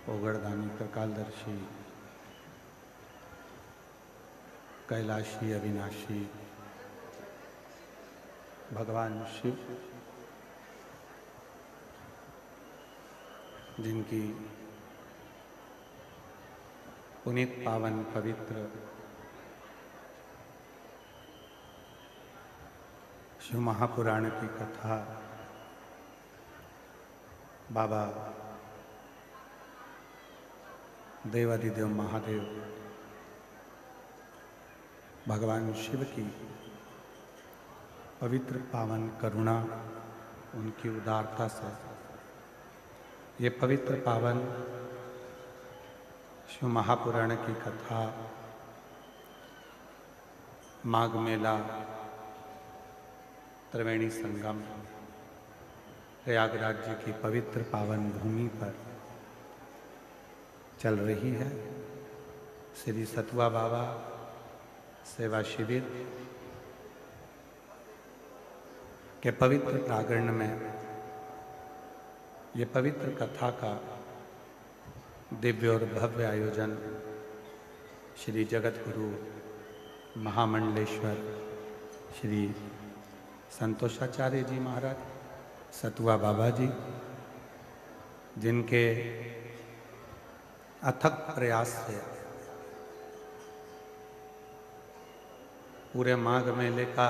ओगड़दानी त्रिकालदर्शी कैलाशी अविनाशी भगवान शिव, जिनकी पुनीत पावन पवित्र शिव महापुराण की कथा बाबा देवादिदेव महादेव भगवान शिव की पवित्र पावन करुणा, उनकी उदारता से ये पवित्र पावन शिव महापुराण की कथा माघ मेला त्रिवेणी संगम प्रयागराज जी की पवित्र पावन भूमि पर चल रही है। श्री सतुआ बाबा सेवा शिविर के पवित्र प्रांगण में ये पवित्र कथा का दिव्य और भव्य आयोजन श्री जगत गुरु महामंडलेश्वर श्री संतोषाचार्य जी महाराज सतुआ बाबा जी, जिनके अथक प्रयास से पूरे माघ मेले का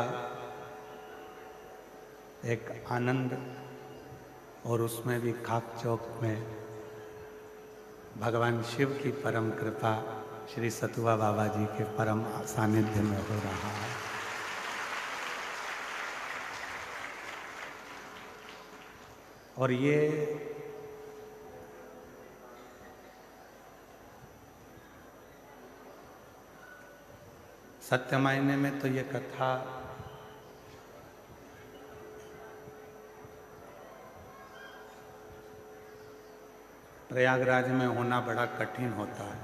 एक आनंद, और उसमें भी खाक चौक में भगवान शिव की परम कृपा श्री सतुआ बाबा जी के परम सानिध्य में हो रहा है। और ये सत्य मायने में तो ये कथा प्रयागराज में होना बड़ा कठिन होता है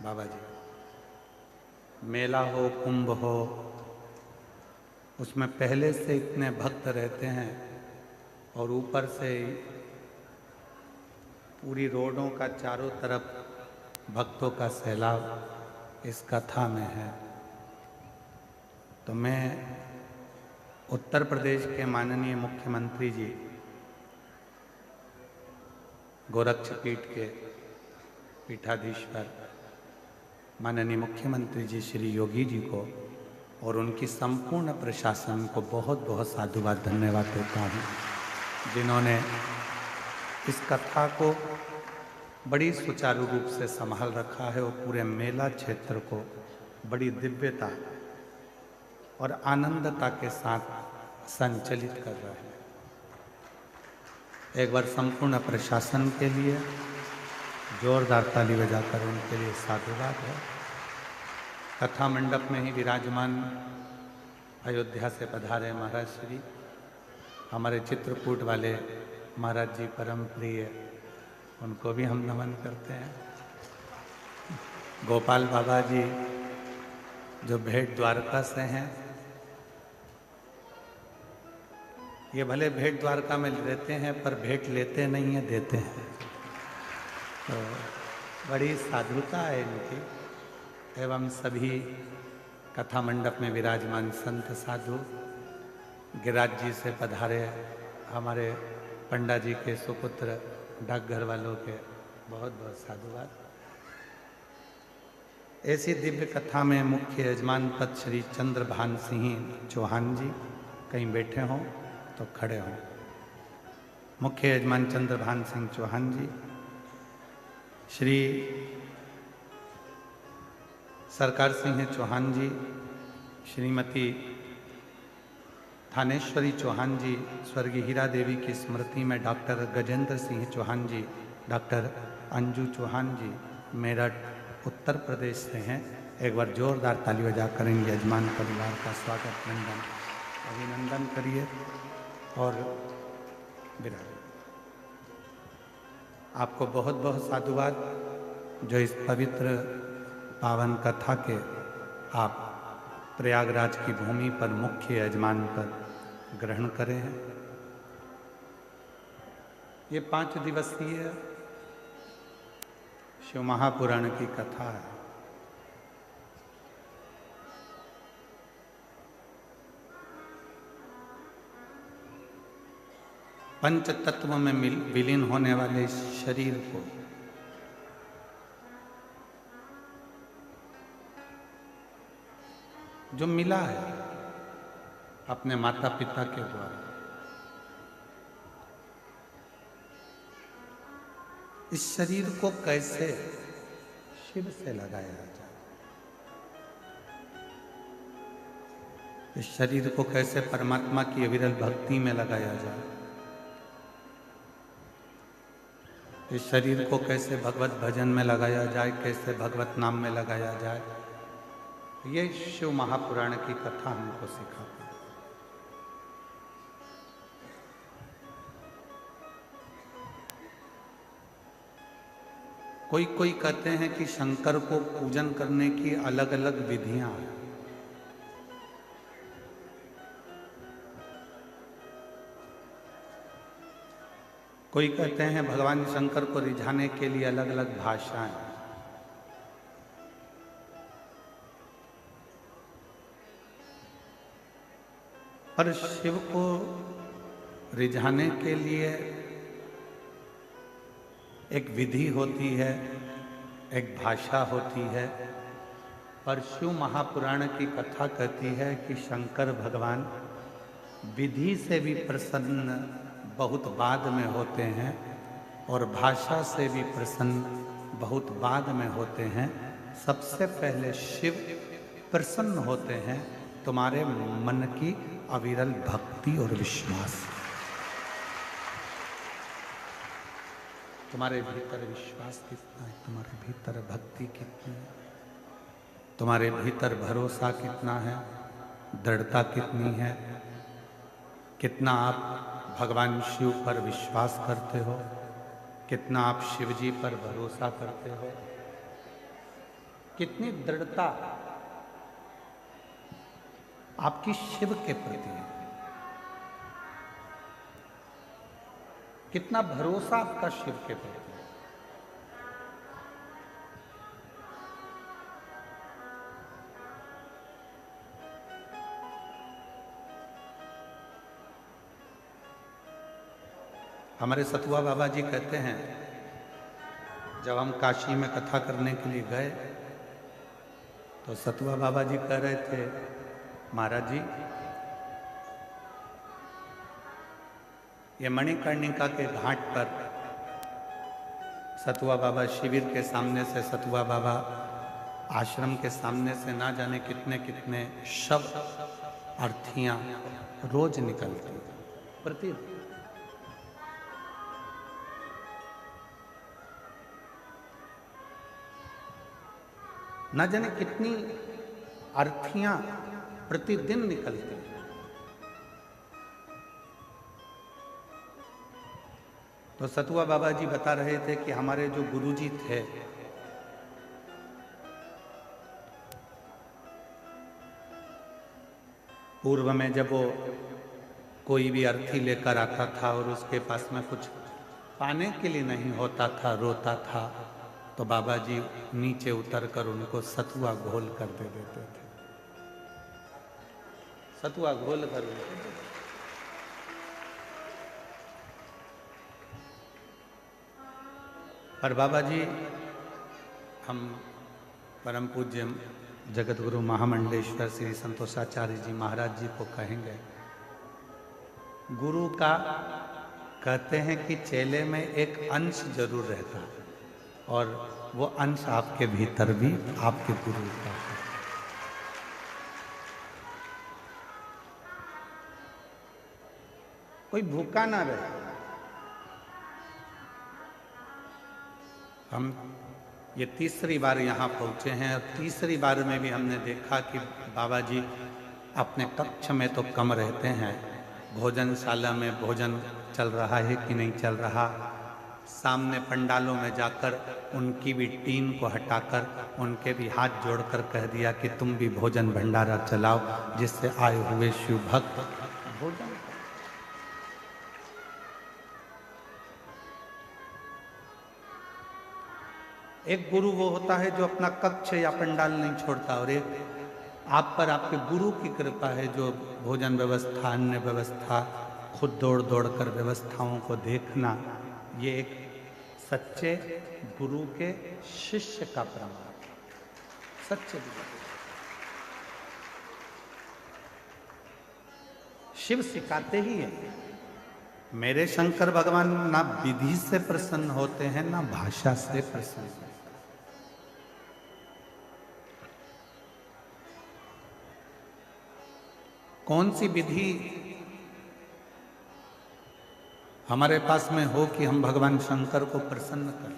बाबा जी। मेला हो, कुंभ हो, उसमें पहले से इतने भक्त रहते हैं और ऊपर से पूरी रोडों का चारों तरफ भक्तों का सैलाब इस कथा में है। तो मैं उत्तर प्रदेश के माननीय मुख्यमंत्री जी, गोरक्ष पीठ के पीठाधीश्वर माननीय मुख्यमंत्री जी श्री योगी जी को और उनकी संपूर्ण प्रशासन को बहुत बहुत साधुवाद धन्यवाद देता हूँ, जिन्होंने इस कथा को बड़ी सुचारू रूप से संभाल रखा है और पूरे मेला क्षेत्र को बड़ी दिव्यता और आनंदता के साथ संचालित कर रहे हैं। एक बार संपूर्ण प्रशासन के लिए जोरदार ताली बजाकर उनके लिए साधुवाद है। कथा मंडप में ही विराजमान अयोध्या से पधारे महाराज श्री हमारे चित्रकूट वाले महाराज जी परम प्रिय, उनको भी हम नमन करते हैं। गोपाल बाबा जी जो भेंट द्वारका से हैं, ये भले भेंट द्वारका में रहते हैं पर भेंट लेते नहीं है, देते हैं। तो बड़ी साधुता है इनकी। एवं सभी कथा मंडप में विराजमान संत साधु, गिरिराज जी से पधारे हमारे पंडा जी के सुपुत्र डाकघर वालों के बहुत बहुत साधुवाद। ऐसी दिव्य कथा में मुख्य यजमान पद श्री चंद्रभान सिंह चौहान जी, कहीं बैठे हों तो खड़े हों। मुख्य यजमान चंद्रभान सिंह चौहान जी, श्री सरकार सिंह चौहान जी, श्रीमती थानेश्वरी चौहान जी, स्वर्गीय हीरा देवी की स्मृति में डॉक्टर गजेंद्र सिंह चौहान जी, डॉक्टर अंजू चौहान जी मेरठ उत्तर प्रदेश से हैं। एक बार जोरदार ताली बजा करेंगे यजमान परिवार का स्वागत अभिनंदन करिए और विराज। आपको बहुत बहुत साधुवाद जो इस पवित्र पावन कथा के आप प्रयागराज की भूमि पर मुख्य यजमान पर ग्रहण करें हैं। ये 5 दिवसीय शिव महापुराण की कथा है। पंच तत्व में विलीन होने वाले इस शरीर को जो मिला है अपने माता पिता के द्वारा, इस शरीर को कैसे शिव से लगाया जाए, इस शरीर को कैसे परमात्मा की अविरल भक्ति में लगाया जाए, इस शरीर को कैसे भगवत भजन में लगाया जाए, कैसे भगवत नाम में लगाया जाए, ये शिव महापुराण की कथा हमको सिखाती है। कोई कहते हैं कि शंकर को पूजन करने की अलग अलग विधियां हैं। कोई कहते हैं भगवान शंकर को रिझाने के लिए अलग अलग भाषाएं। पर शिव को रिझाने के लिए एक विधि होती है, एक भाषा होती है। पर शिव महापुराण की कथा कहती है कि शंकर भगवान विधि से भी प्रसन्न बहुत बाद में होते हैं और भाषा से भी प्रसन्न बहुत बाद में होते हैं। सबसे पहले शिव प्रसन्न होते हैं तुम्हारे मन की अविरल भक्ति और विश्वास। तुम्हारे भीतर विश्वास कितना है, तुम्हारे भीतर भक्ति कितनी है, तुम्हारे भीतर भरोसा कितना है, दृढ़ता कितनी है, कितना आप भगवान शिव पर विश्वास करते हो, कितना आप शिव जी पर भरोसा करते हो, कितनी दृढ़ता आपकी शिव के प्रति है, कितना भरोसा आपका शिव के प्रति है। हमारे सतुआ बाबा जी कहते हैं, जब हम काशी में कथा करने के लिए गए तो सतुआ बाबा जी कह रहे थे, महाराज जी ये मणिकर्णिका के घाट पर सतुआ बाबा शिविर के सामने से, सतुआ बाबा आश्रम के सामने से ना जाने कितने कितने शव अर्थियां रोज निकलती प्रतिदिन। न जाने कितनी अर्थियां प्रतिदिन निकलती हैं। तो सतुआ बाबा जी बता रहे थे कि हमारे जो गुरुजी थे पूर्व में जब वो कोई भी अर्थी लेकर आता था और उसके पास में कुछ पाने के लिए नहीं होता था, रोता था, तो बाबा जी नीचे उतरकर उनको सतुआ घोल कर दे देते थे, सतुआ घोल कर उनको दे देते। पर बाबा जी हम परम पूज्य जगत गुरु महामंडलेश्वर श्री संतोषाचार्य जी महाराज जी को कहेंगे, गुरु का कहते हैं कि चेले में एक अंश जरूर रहता है और वो अंश आपके भीतर भी आपके गुरु का है। कोई भूखा ना रहे। हम ये तीसरी बार यहाँ पहुँचे हैं और तीसरी बार में भी हमने देखा कि बाबा जी अपने कक्ष में तो कम रहते हैं, भोजनशाला में भोजन चल रहा है कि नहीं चल रहा, सामने पंडालों में जाकर उनकी भी टीन को हटाकर उनके भी हाथ जोड़कर कह दिया कि तुम भी भोजन भंडारा चलाओ, जिससे आए हुए शिव भक्त भोजन। एक गुरु वो होता है जो अपना कक्ष या पंडाल नहीं छोड़ता, और एक आप पर आपके गुरु की कृपा है जो भोजन व्यवस्था, अन्य व्यवस्था, खुद दौड़ दौड़ कर व्यवस्थाओं को देखना, ये एक सच्चे गुरु के शिष्य का प्रमाण, सच्चे गुरु। शिव सिखाते ही है, मेरे शंकर भगवान ना विधि से प्रसन्न होते हैं ना भाषा से प्रसन्न होते हैं। कौन सी विधि हमारे पास में हो कि हम भगवान शंकर को प्रसन्न करें?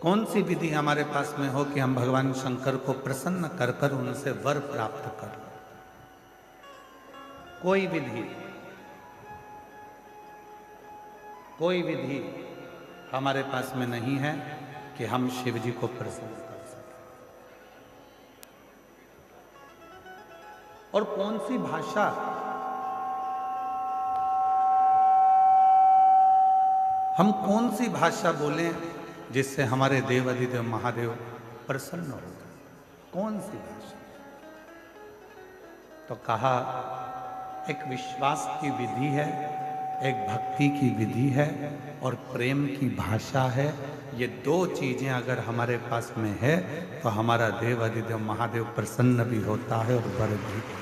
कौन सी विधि हमारे पास में हो कि हम भगवान शंकर को प्रसन्न कर कर उनसे वर प्राप्त करें? कोई विधि हमारे पास में नहीं है कि हम शिव जी को प्रसन्न कर सकें। और कौन सी भाषा हम कौन सी भाषा बोलें जिससे हमारे देव अधिदेव महादेव प्रसन्न हो जाए? कौन सी भाषा? तो कहा एक विश्वास की विधि है, एक भक्ति की विधि है और प्रेम की भाषा है। ये दो चीजें अगर हमारे पास में है तो हमारा देव अधिदेव महादेव प्रसन्न भी होता है और वर भी होता है।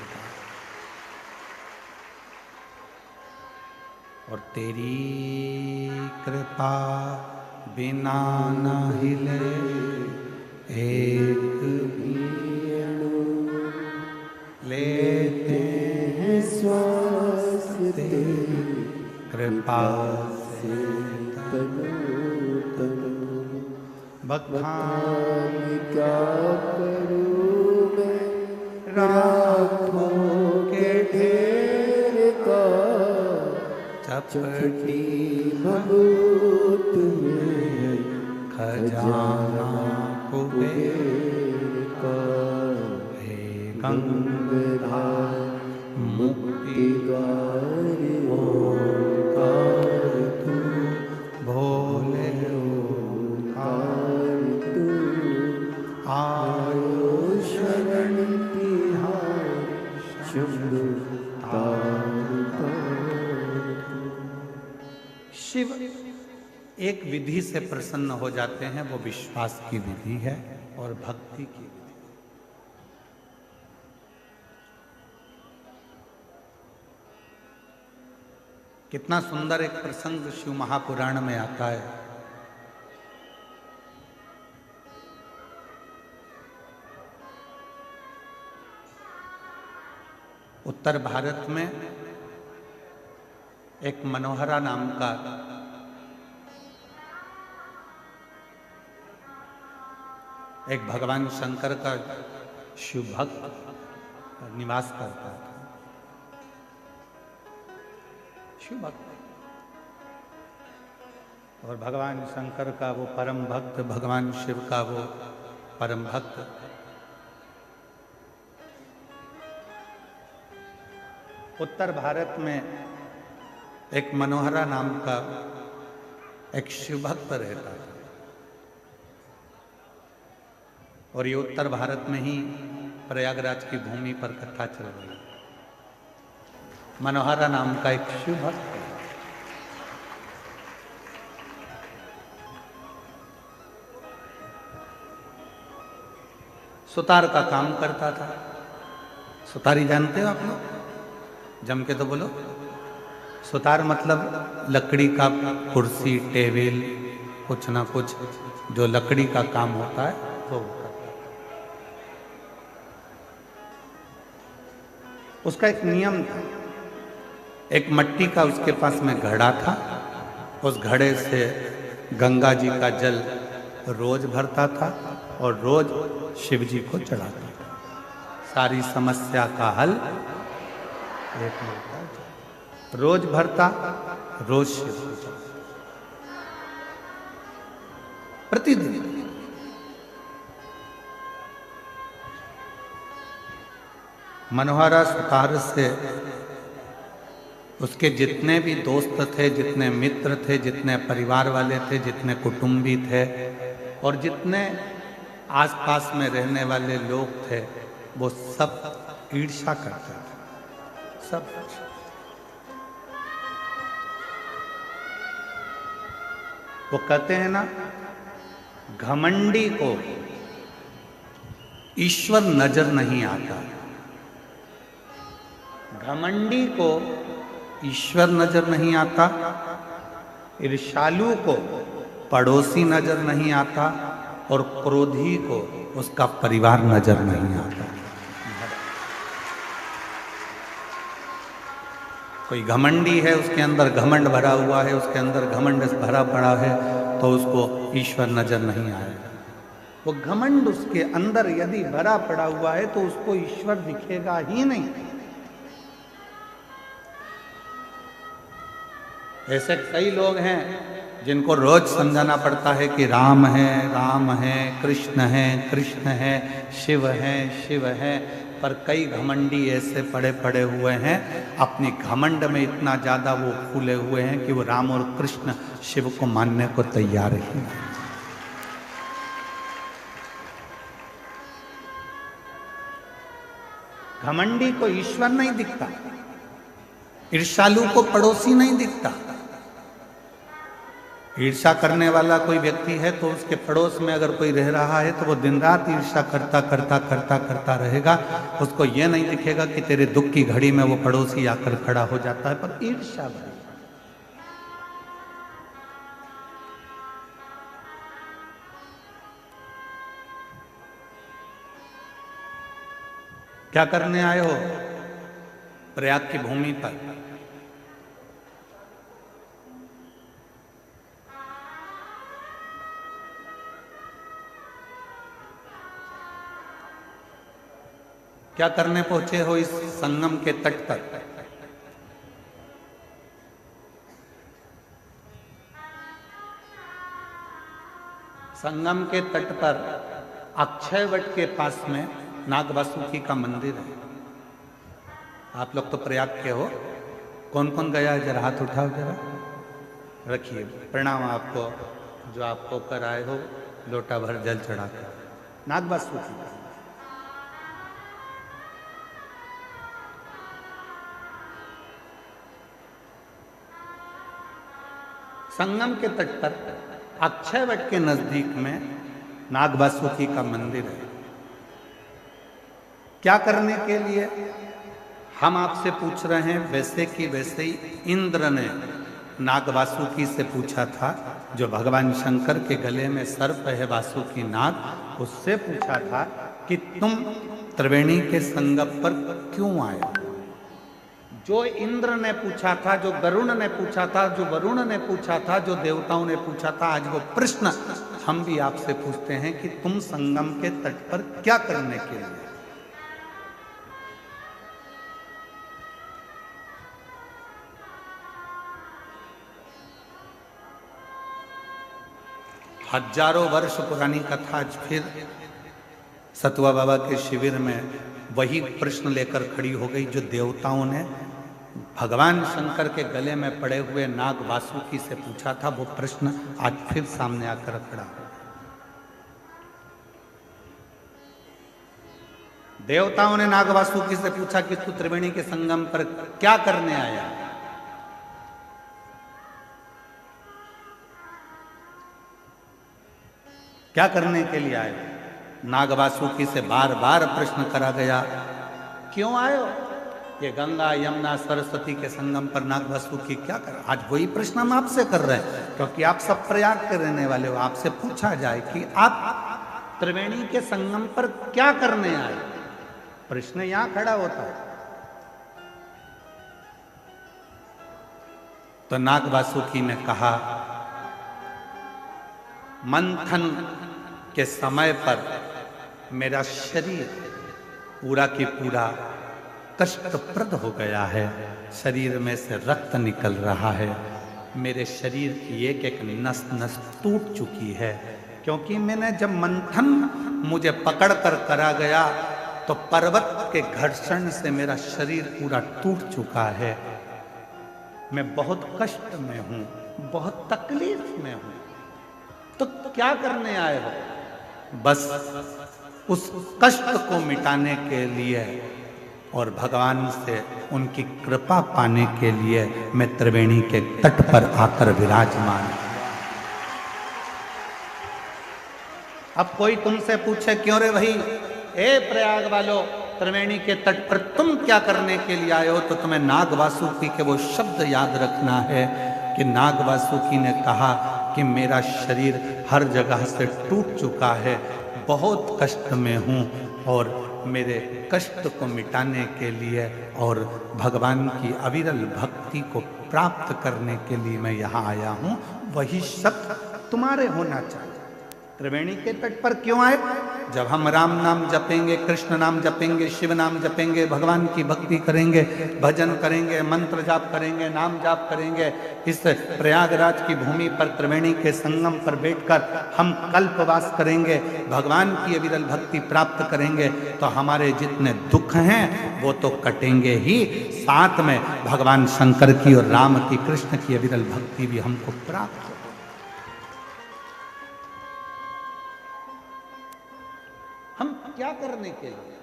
और तेरी कृपा बिना न हिले एक भी अणु, लेते हैं श्वास तेरी कृपा से तनु तनु। बखान क्या करूं मैं राखों के ढेर का, चपटी भभूत में खजाना कुबेर का। हे गंगाधर मुक्ति द्वार ओंकार तू, भोले ओंकार तू। आयो शरण तिहार शंभु तार। शिव एक विधि से प्रसन्न हो जाते हैं, वो विश्वास की विधि है और भक्ति की विधि। कितना सुंदर एक प्रसंग शिव महापुराण में आता है। उत्तर भारत में एक मनोहरा नाम का एक भगवान शंकर का शिव भक्त निवास करता था। शिव भक्त और भगवान शंकर का वो परम भक्त, भगवान शिव का वो परम भक्त उत्तर भारत में एक मनोहरा नाम का एक शिव भक्त रहता था। और ये उत्तर भारत में ही प्रयागराज की भूमि पर कथा चल रही है। मनोहरा नाम का एक शिव भक्त सुतार का काम करता था। सुतारी जानते हो आप लोग? जम के तो बोलो। सुतार मतलब लकड़ी का कुर्सी, टेबल, कुछ ना कुछ जो लकड़ी का काम होता है वो करता है। उसका एक नियम था। एक मट्टी का उसके पास में घड़ा था। उस घड़े से गंगा जी का जल रोज भरता था और रोज शिव जी को चढ़ाता था। सारी समस्या का हल एक मिलता है। रोज भरता, रोज शिव को चढ़ाता, प्रतिदिन। मनोहरा सुतार से उसके जितने भी दोस्त थे, जितने मित्र थे, जितने परिवार वाले थे, जितने कुटुंबी थे और जितने आसपास में रहने वाले लोग थे, वो सब ईर्ष्या करते थे, सब। वो कहते हैं ना, घमंडी को ईश्वर नजर नहीं आता। घमंडी को ईश्वर नजर नहीं आता, ईर्ष्यालु को पड़ोसी नजर नहीं आता और क्रोधी को उसका परिवार नजर नहीं आता। कोई घमंडी है, उसके अंदर घमंड भरा हुआ है, उसके अंदर घमंड भरा पड़ा है, तो उसको ईश्वर नजर नहीं आएगा। वो घमंड उसके अंदर यदि भरा पड़ा हुआ है तो उसको ईश्वर दिखेगा ही नहीं। ऐसे कई लोग हैं जिनको रोज समझाना पड़ता है कि राम है, कृष्ण है, कृष्ण है, शिव है, शिव है। पर कई घमंडी ऐसे पड़े पड़े हुए हैं, अपनी घमंड में इतना ज़्यादा वो फूले हुए हैं कि वो राम और कृष्ण शिव को मानने को तैयार ही नहीं। घमंडी को ईश्वर नहीं दिखता, ईर्ष्यालु को पड़ोसी नहीं दिखता। ईर्ष्या करने वाला कोई व्यक्ति है तो उसके पड़ोस में अगर कोई रह रहा है तो वो दिन रात ईर्ष्या करता करता करता करता रहेगा। उसको ये नहीं दिखेगा कि तेरे दुख की घड़ी में वो पड़ोसी आकर खड़ा हो जाता है, पर ईर्ष्या भरी। क्या करने आए हो प्रयाग की भूमि पर? क्या करने पहुंचे हो इस संगम के तट पर? संगम के तट पर अक्षय वट के पास में नाग वासुकी का मंदिर है। आप लोग तो प्रयाग के हो, कौन कौन गया है जरा हाथ उठाओ, जरा रखिए। प्रणाम आपको, जो आप होकर आए हो लोटा भर जल चढ़ाकर। नाग वासुकी संगम के तट पर अक्षय वट के नजदीक में नाग वासुकी का मंदिर है। क्या करने के लिए हम आपसे पूछ रहे हैं? वैसे कि वैसे ही इंद्र ने नाग वासुकी से पूछा था, जो भगवान शंकर के गले में सर्प है वासुकी नाग, उससे पूछा था कि तुम त्रिवेणी के संगम पर क्यों आए? जो इंद्र ने पूछा था, जो गरुण ने पूछा था, जो वरुण ने पूछा था, जो देवताओं ने पूछा था, आज वो प्रश्न हम भी आपसे पूछते हैं कि तुम संगम के तट पर क्या करने के लिए? हजारों वर्ष पुरानी कथा आज फिर सतुआ बाबा के शिविर में वही प्रश्न लेकर खड़ी हो गई, जो देवताओं ने भगवान शंकर के गले में पड़े हुए नाग वासुकी से पूछा था। वो प्रश्न आज फिर सामने आकर खड़ा हो। देवताओं ने नाग वासुकी से पूछा कि तू त्रिवेणी के संगम पर क्या करने आया? क्या करने के लिए आए? नाग वासुकी से बार बार प्रश्न करा गया, क्यों आए हो? ये गंगा यमुना सरस्वती के संगम पर नाग वासुकी क्या कर? आज वही प्रश्न हम आपसे कर रहे हैं, क्योंकि आप सब प्रयाग के रहने वाले हो। आपसे पूछा जाए कि आप त्रिवेणी के संगम पर क्या करने आए, प्रश्न यहां खड़ा होता है। तो नाग वासुकी ने कहा, मंथन के समय पर मेरा शरीर पूरा की पूरा कष्टप्रद हो गया है, शरीर में से रक्त निकल रहा है, मेरे शरीर की एक एक नस नस टूट चुकी है, क्योंकि मैंने जब मंथन मुझे पकड़ कर करा गया तो पर्वत के घर्षण से मेरा शरीर पूरा टूट चुका है। मैं बहुत कष्ट में हूं, बहुत तकलीफ में हूं, तो क्या करने आए हो? बस उस कष्ट को मिटाने के लिए और भगवान से उनकी कृपा पाने के लिए मैं त्रिवेणी के तट पर आकर विराजमान। अब कोई तुमसे पूछे क्यों रे भाई, ए प्रयाग वालों, त्रिवेणी के तट पर तुम क्या करने के लिए आए हो, तो तुम्हें नाग वासुकी के वो शब्द याद रखना है कि नाग वासुकी ने कहा कि मेरा शरीर हर जगह से टूट चुका है, बहुत कष्ट में हूँ, और मेरे कष्ट को मिटाने के लिए और भगवान की अविरल भक्ति को प्राप्त करने के लिए मैं यहाँ आया हूँ। वही शब्द तुम्हारे होना चाहिए। त्रिवेणी के तट पर क्यों आए? जब हम राम नाम जपेंगे, कृष्ण नाम जपेंगे, शिव नाम जपेंगे, भगवान की भक्ति करेंगे, भजन करेंगे, मंत्र जाप करेंगे, नाम जाप करेंगे, इस प्रयागराज की भूमि पर त्रिवेणी के संगम पर बैठकर हम कल्पवास करेंगे, भगवान की अविरल भक्ति प्राप्त करेंगे, तो हमारे जितने दुख हैं वो तो कटेंगे ही, साथ में भगवान शंकर की और राम की, कृष्ण की अविरल भक्ति भी हमको प्राप्त। हम क्या करने के लिए?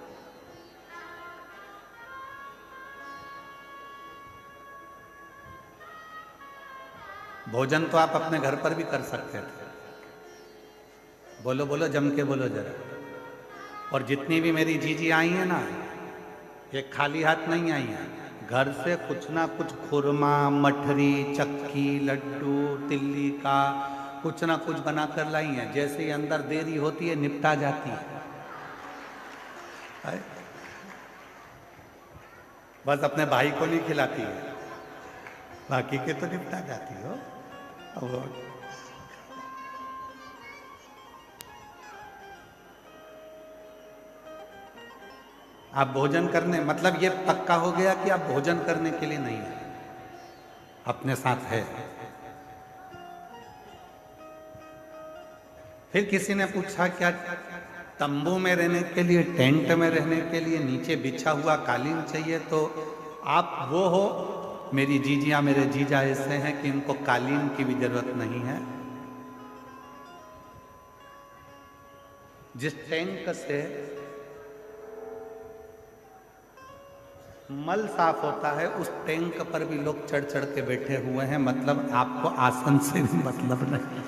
भोजन तो आप अपने घर पर भी कर सकते थे। बोलो बोलो, जम के बोलो जरा। और जितनी भी मेरी जीजी आई हैं ना, ये खाली हाथ नहीं आई हैं, घर से कुछ ना कुछ खुरमा, मठरी, चक्की, लड्डू, तिल्ली का कुछ ना कुछ बनाकर लाई हैं। जैसे ही अंदर देरी होती है निपटा जाती है। बस अपने भाई को नहीं खिलाती है, बाकी के तो निपटा जाती हो। आप भोजन करने, मतलब ये पक्का हो गया कि आप भोजन करने के लिए नहीं है, अपने साथ है। फिर किसी ने पूछा क्या तंबू में रहने के लिए, टेंट में रहने के लिए नीचे बिछा हुआ कालीन चाहिए? तो आप वो हो, मेरी जीजियां, मेरे जीजा ऐसे हैं कि इनको कालीन की भी जरूरत नहीं है। जिस टैंक से मल साफ होता है उस टैंक पर भी लोग चढ़ चढ़ के बैठे हुए हैं, मतलब आपको आसन से भी मतलब नहीं।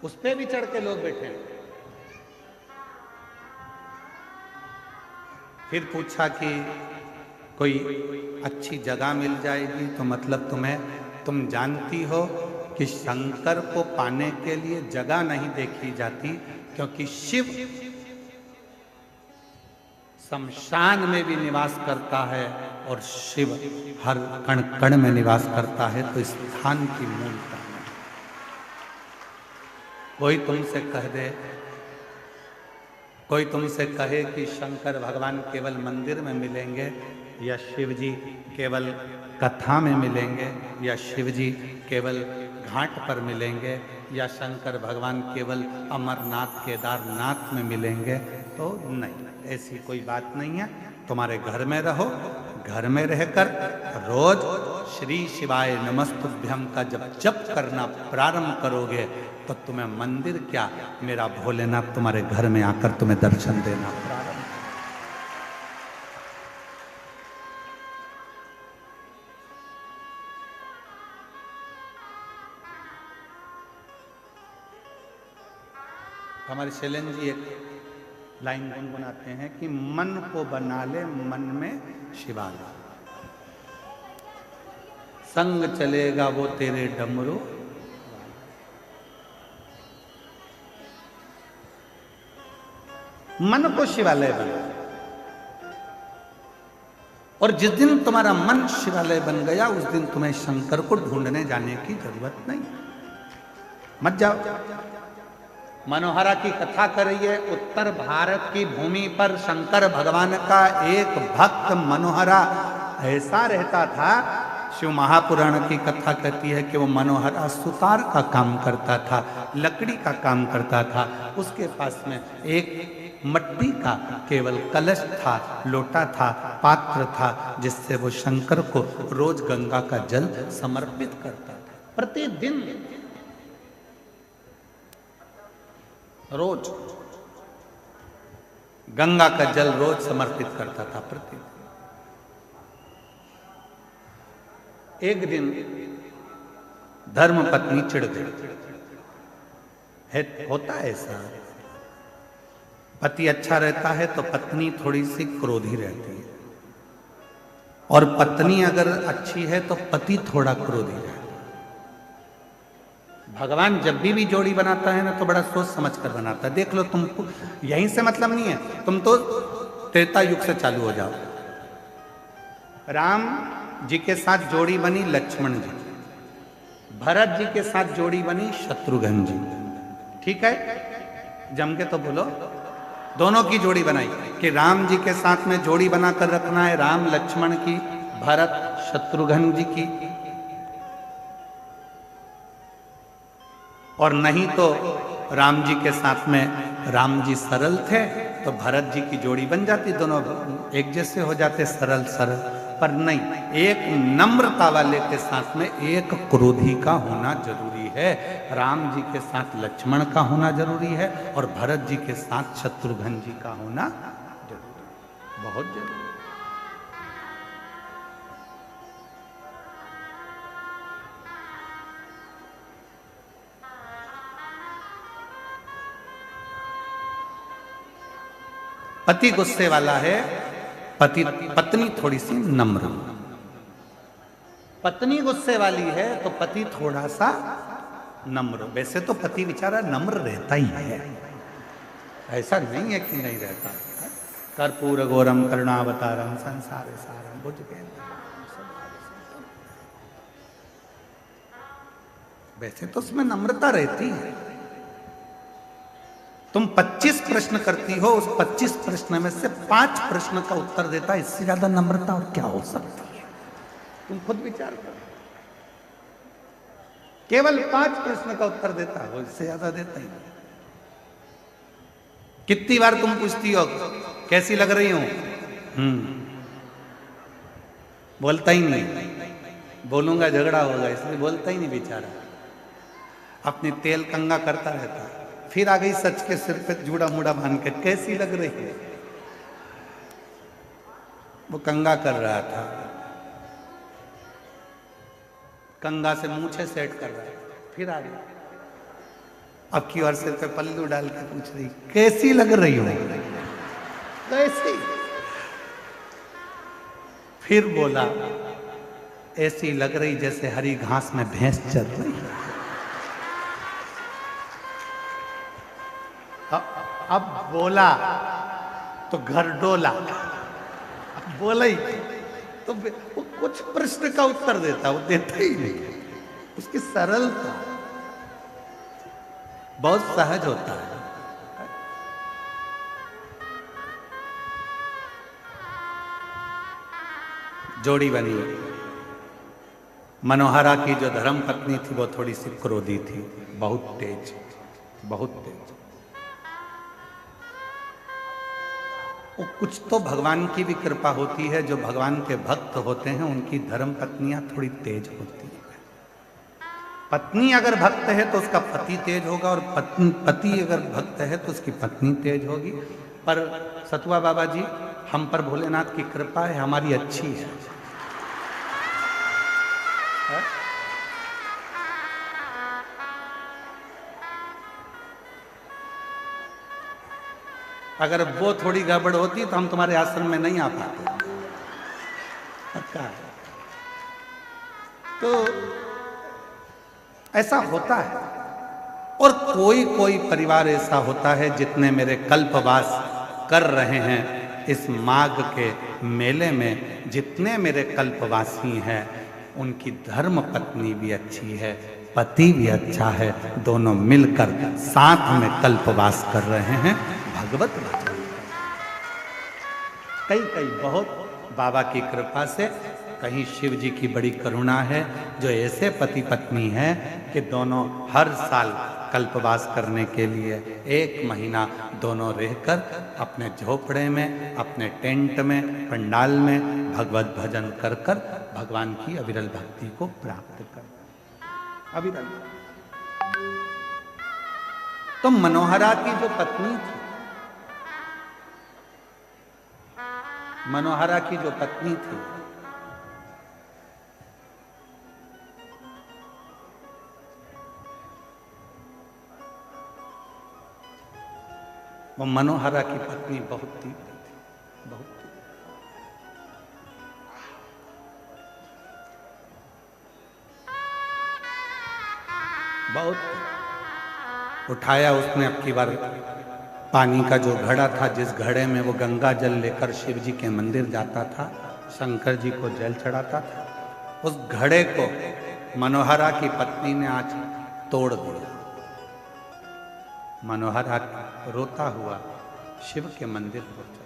उस पे भी चढ़ के लोग बैठे। फिर पूछा कि कोई अच्छी जगह मिल जाएगी, तो मतलब तुम जानती हो कि शंकर को पाने के लिए जगह नहीं देखी जाती, क्योंकि शिव शमशान में भी निवास करता है और शिव हर कण कण में निवास करता है, तो स्थान की मूलता। कोई तुमसे कह दे, कोई तुमसे कहे कि शंकर भगवान केवल मंदिर में मिलेंगे, या शिव जी केवल कथा में मिलेंगे, या शिव जी केवल घाट पर मिलेंगे, या शंकर भगवान केवल अमरनाथ केदारनाथ में मिलेंगे, तो नहीं, ऐसी कोई बात नहीं है। तुम्हारे घर में रहो, घर में रहकर रोज श्री शिवाय नमस्तुभ्यम का जप करना प्रारंभ करोगे, तो तुम्हें मंदिर क्या, मेरा भोलेनाथ तुम्हारे घर में आकर तुम्हें दर्शन देना प्रारंभ। हमारे शैलेंद्र जी एक लाइन गुनगुनाते हैं कि मन को बना ले मन में शिवाला, संग चलेगा वो तेरे डमरू। मन को शिवालय बना, और जिस दिन तुम्हारा मन शिवालय बन गया उस दिन तुम्हें शंकर को ढूंढने जाने की जरूरत नहीं। मत जाओ। मनोहरा की कथा करिए। उत्तर भारत की भूमि पर शंकर भगवान का एक भक्त मनोहरा ऐसा रहता था, शिव महापुराण की कथा कहती है कि वो मनोहरा सुतार का काम करता था, लकड़ी का काम करता था। उसके पास में एक मट्टी का केवल कलश था, लोटा था, पात्र था, जिससे वो शंकर को रोज गंगा का जल समर्पित करता था। प्रतिदिन रोज गंगा का जल रोज समर्पित करता था प्रतिदिन। एक दिन धर्म पत्नी चिढ़ गई। होता है ऐसा, पति अच्छा रहता है तो पत्नी थोड़ी सी क्रोधी रहती है, और पत्नी अगर अच्छी है तो पति थोड़ा क्रोधी रहता है। भगवान जब भी जोड़ी बनाता है ना तो बड़ा सोच समझ कर बनाता है। देख लो, तुमको यहीं से मतलब नहीं है, तुम तो त्रेता युग से चालू हो जाओ। राम जी के साथ जोड़ी बनी लक्ष्मण जी, भरत जी के साथ जोड़ी बनी शत्रुघ्न जी। ठीक है, जम के तो बोलो। दोनों की जोड़ी बनाई कि राम जी के साथ में जोड़ी बनाकर रखना है, राम लक्ष्मण की, भरत शत्रुघ्न जी की। और नहीं तो राम जी के साथ में राम जी सरल थे तो भरत जी की जोड़ी बन जाती, दोनों एक जैसे हो जाते, सरल सरल। पर नहीं, एक नम्रता वाले के साथ में एक क्रोधी का होना जरूरी है। राम जी के साथ लक्ष्मण का होना जरूरी है, और भरत जी के साथ शत्रुघ्न जी का होना जरूरी, बहुत जरूरी। पति गुस्से वाला है, पत्नी थोड़ी सी नम्र। पत्नी गुस्से वाली है तो पति थोड़ा सा नम्र। वैसे तो पति बेचारा नम्र रहता ही है, ऐसा नहीं है कि नहीं रहता। कर्पूर गौरम करुणावतारम संसार सारम बुझ गए। वैसे तो उसमें नम्रता रहती है। तुम 25 प्रश्न करती हो, उस 25 प्रश्न में से 5 प्रश्न का उत्तर देता है, इससे ज्यादा नम्रता और क्या हो सकती है? तुम खुद विचार करो। केवल 5 प्रश्न का उत्तर देता है वो, इससे ज्यादा देता ही नहीं। कितनी बार तुम पूछती हो कैसी लग रही हूं? बोलता ही नहीं। बोलूंगा झगड़ा होगा, इसलिए बोलता ही नहीं बेचारा। अपनी तेल कंगा करता रहता है। फिर आ गई सच के सिर पे जूड़ा मुड़ा बांध के, कैसी लग रही है? वो कंगा कर रहा था, कंगा से मूछे सेट कर रहा है। फिर आ गई, अब की और सिर पे पल्लू डाल के पूछ रही, कैसी लग रही हो? कैसी? फिर बोला, ऐसी लग रही जैसे हरी घास में भैंस चल रही है। अब बोला तो घर डोला। अब बोला ही तो वो कुछ प्रश्न का उत्तर देता, वो देता ही नहीं। उसकी सरलता बहुत सहज होता है। जोड़ी बनी। मनोहरा की जो धर्म पत्नी थी वो थोड़ी सी क्रोधी थी, बहुत तेज, बहुत तेज। वो कुछ तो भगवान की भी कृपा होती है, जो भगवान के भक्त होते हैं उनकी धर्म पत्नियां थोड़ी तेज होती है। पत्नी अगर भक्त है तो उसका पति तेज होगा, और पति अगर भक्त है तो उसकी पत्नी तेज होगी। पर सतुआ बाबा जी, हम पर भोलेनाथ की कृपा है, हमारी अच्छी है। अगर वो थोड़ी गड़बड़ होती तो हम तुम्हारे आश्रम में नहीं आ पाते। पक्का है। तो ऐसा होता है। और कोई कोई परिवार ऐसा होता है, जितने मेरे कल्पवास कर रहे हैं इस माघ के मेले में, जितने मेरे कल्पवासी हैं उनकी धर्म पत्नी भी अच्छी है, पति भी अच्छा है, दोनों मिलकर साथ में कल्पवास कर रहे हैं भगवत वचन। कई बहुत बाबा की कृपा से कहीं शिव जी की बड़ी करुणा है जो ऐसे पति पत्नी हैं कि दोनों हर साल कल्पवास करने के लिए 1 महीना दोनों रहकर अपने झोपड़े में, अपने टेंट में, पंडाल में भगवत भजन कर कर भगवान की अविरल भक्ति को प्राप्त कर। अविरल। तो मनोहरा की जो पत्नी थी, मनोहरा की जो पत्नी थी, वो मनोहरा की पत्नी बहुत तीव्र थी, बहुत तीव्र। बहुत उठाया उसने अब की बार पानी का जो घड़ा था, जिस घड़े में वो गंगा जल लेकर शिव जी के मंदिर जाता था, शंकर जी को जल चढ़ाता था, उस घड़े को मनोहरा की पत्नी ने आज तोड़ दिया। मनोहरा रोता हुआ शिव के मंदिर पहुंचा।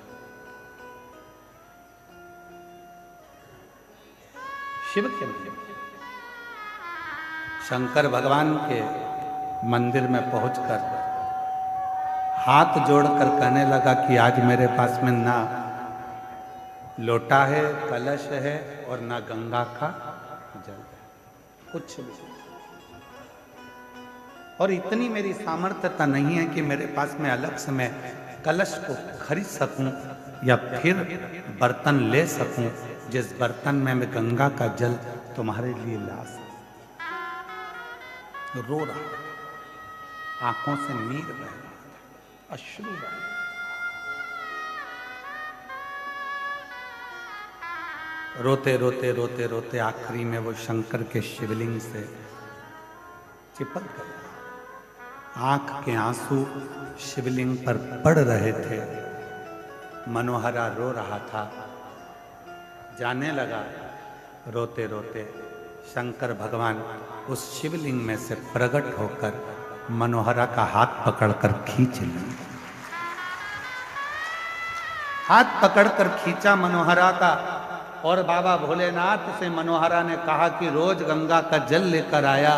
शिव के मंदिर, शंकर भगवान के मंदिर में पहुंचकर हाथ जोड़कर कहने लगा कि आज मेरे पास में ना लोटा है, कलश है और ना गंगा का जल है, कुछ भी। और इतनी मेरी सामर्थ्यता नहीं है कि मेरे पास में अलग से मैं कलश को खरीद सकूं या फिर बर्तन ले सकूं जिस बर्तन में मैं गंगा का जल तुम्हारे लिए ला सकूं। रो रहा, आंखों से नीर बह रहा, अश्रु बह रहा। रोते रोते रोते रोते आखिरी में वो शंकर के शिवलिंग से चिपक गया। आंख के आंसू शिवलिंग पर पड़ रहे थे। मनोहरा रो रहा था। जाने लगा रोते रोते शंकर भगवान उस शिवलिंग में से प्रकट होकर मनोहरा का हाथ पकड़कर खींच लिए। हाथ पकड़कर खींचा मनोहरा का, और बाबा भोलेनाथ से मनोहरा ने कहा कि रोज गंगा का जल लेकर आया,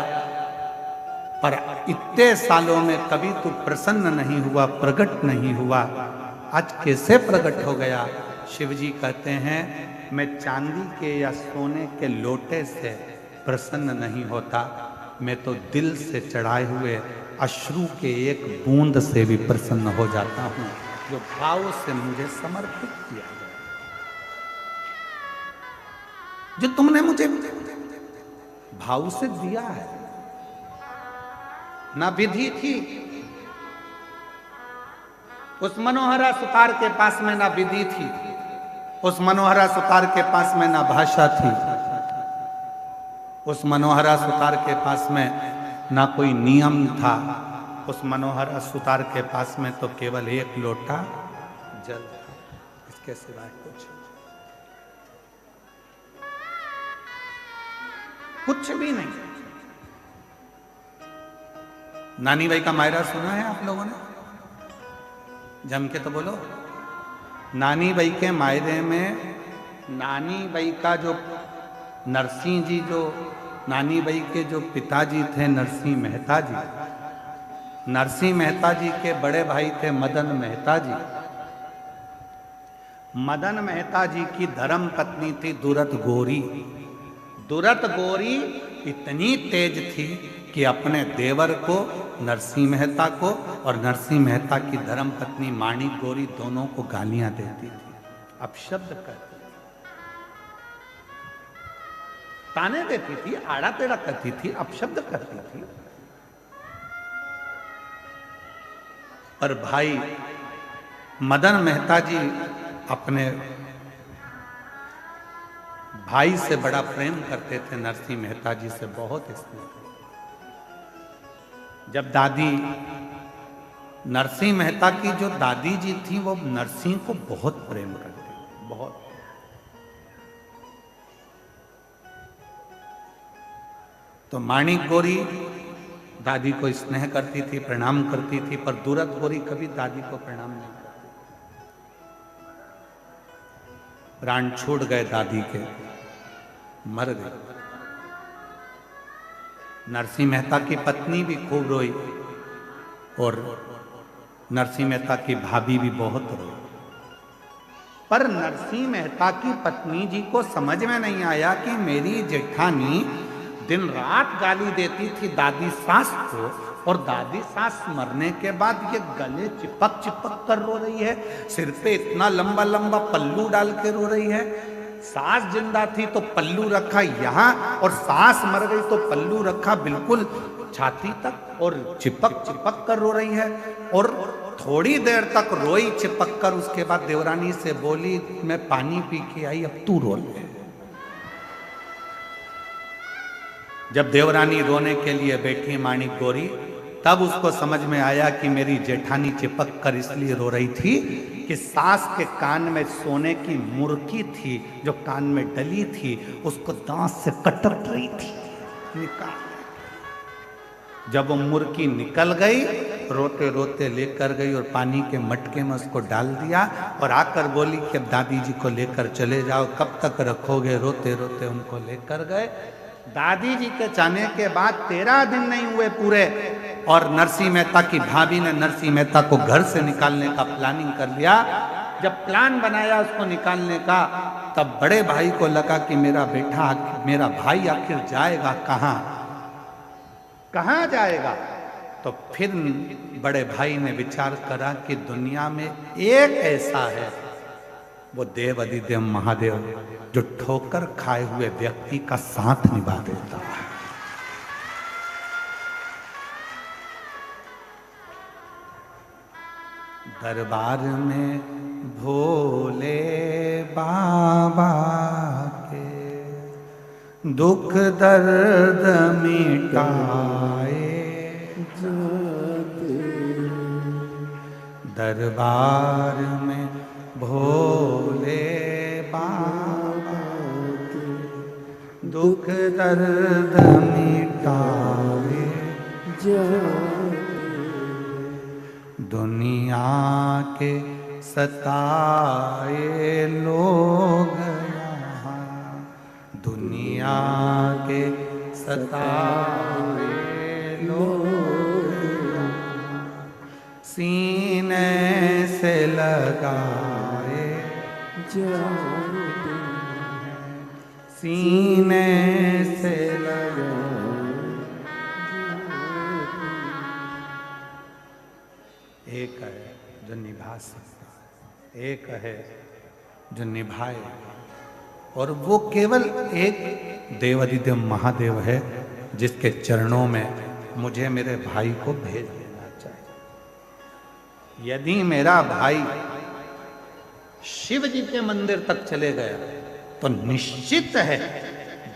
पर इतने सालों में कभी तू प्रसन्न नहीं हुआ, प्रकट नहीं हुआ, आज कैसे प्रकट हो गया? शिवजी कहते हैं मैं चांदी के या सोने के लोटे से प्रसन्न नहीं होता, मैं तो दिल से चढ़ाए हुए अश्रु के एक बूंद से भी प्रसन्न हो जाता हूं, जो भाव से मुझे समर्पित किया गया, जो तुमने मुझे भाव से दिया है। ना विधि थी उस मनोहरा सुतार के पास में, ना विधि थी उस मनोहरा सुतार के पास में, ना भाषा थी उस मनोहरा सुतार के पास में, ना कोई नियम था उस मनोहरा सुतार के पास में, तो केवल एक लोटा जल था, इसके सिवाय कुछ भी नहीं। नानी बाई का मायरा सुना है आप लोगों ने? जम के तो बोलो। नानी बाई के मायरे में नानी बाई का जो नरसिंह जी, जो नानी बाई के जो पिताजी थे नरसिंह मेहता जी, नरसिंह मेहता जी के बड़े भाई थे मदन मेहता जी। मदन मेहता जी की धर्म पत्नी थी दुरत गोरी। दुरत गोरी इतनी तेज थी कि अपने देवर को, नरसिंह मेहता को, और नरसिंह मेहता की धर्म पत्नी माणिक गोरी दोनों को गालियां देती थी, अपशब्द करती थी, ताने देती थी, आड़ा टेढ़ा करती थी, अपशब्द करती थी। पर भाई मदन मेहता जी अपने भाई से बड़ा प्रेम करते थे, नरसिंह मेहता जी से बहुत स्नेह। जब दादी नरसिंह मेहता की जो दादी जी थी वो नरसिंह को बहुत प्रेम करती, बहुत। तो माणिक गोरी दादी को स्नेह करती थी, प्रणाम करती थी, पर दुरत गोरी कभी दादी को प्रणाम नहीं करती। प्राण छूट गए दादी के, मर गई। नरसिंह मेहता की पत्नी भी खूब रोई और नरसिंह मेहता की भाभी भी बहुत रोई। पर नरसिंह मेहता की पत्नी जी को समझ में नहीं आया कि मेरी जेठानी दिन रात गाली देती थी दादी सास को, और दादी सास मरने के बाद ये गले चिपक चिपक कर रो रही है, सिर पे इतना लंबा लंबा पल्लू डाल के रो रही है। सास जिंदा थी तो पल्लू रखा यहाँ, और सास मर गई तो पल्लू रखा बिल्कुल छाती तक, और चिपक चिपक कर रो रही है। और थोड़ी देर तक रोई चिपक कर, उसके बाद देवरानी से बोली मैं पानी पी के आई, अब तू रो ले। जब देवरानी रोने के लिए बैठी माणिक गौरी, तब उसको समझ में आया कि मेरी जेठानी चिपक कर इसलिए रो रही थी कि सास के कान में सोने की मुर्की थी जो कान में डली थी, उसको दांत से कटक रही थी निकाल। जब वो मुर्की निकल गई, रोते रोते लेकर गई और पानी के मटके में उसको डाल दिया, और आकर बोली कि अब दादी जी को लेकर चले जाओ, कब तक रखोगे। रोते रोते उनको लेकर गए। दादी जी के जाने के बाद 13 दिन नहीं हुए पूरे, और नरसिंह मेहता की भाभी ने नरसिंह मेहता को घर से निकालने का प्लानिंग कर लिया। जब प्लान बनाया उसको निकालने का, तब बड़े भाई को लगा कि मेरा बेटा, मेरा भाई आखिर जाएगा कहाँ, कहाँ जाएगा। तो फिर बड़े भाई ने विचार करा कि दुनिया में एक ऐसा है, वो देव अधिदेव महादेव, जो ठोकर खाए हुए व्यक्ति का साथ निभा देता है। दरबार में भोले बाबा के दुख दर्द मिटाए जाते, दरबार में भोले बाबा के दुख दर्द मिटाए जाते, दुनिया के सताए लोग यहाँ, दुनिया के सताए लोग सीने से लगाए जाते हैं, सीने से लगाए। एक है जो निभा सकता है, एक है जो निभाए, और वो केवल एक देवाधिदेव महादेव है जिसके चरणों में मुझे मेरे भाई को भेज देना चाहिए। यदि मेरा भाई शिव जी के मंदिर तक चले गया तो निश्चित है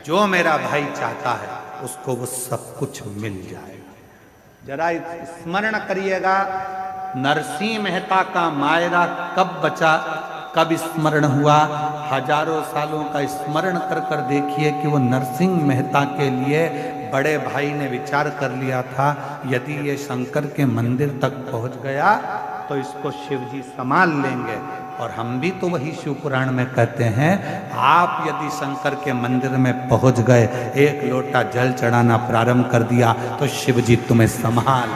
जो मेरा भाई चाहता है उसको वो सब कुछ मिल जाएगा। जरा स्मरण करिएगा, नरसिंह मेहता का मायरा कब बचा, कब स्मरण हुआ। हजारों सालों का स्मरण कर कर देखिए कि वो नरसिंह मेहता के लिए बड़े भाई ने विचार कर लिया था, यदि ये शंकर के मंदिर तक पहुंच गया तो इसको शिव जी संभाल लेंगे। और हम भी तो वही शिव पुराण में कहते हैं, आप यदि शंकर के मंदिर में पहुंच गए, एक लोटा जल चढ़ाना प्रारंभ कर दिया तो शिव जी तुम्हें संभाल,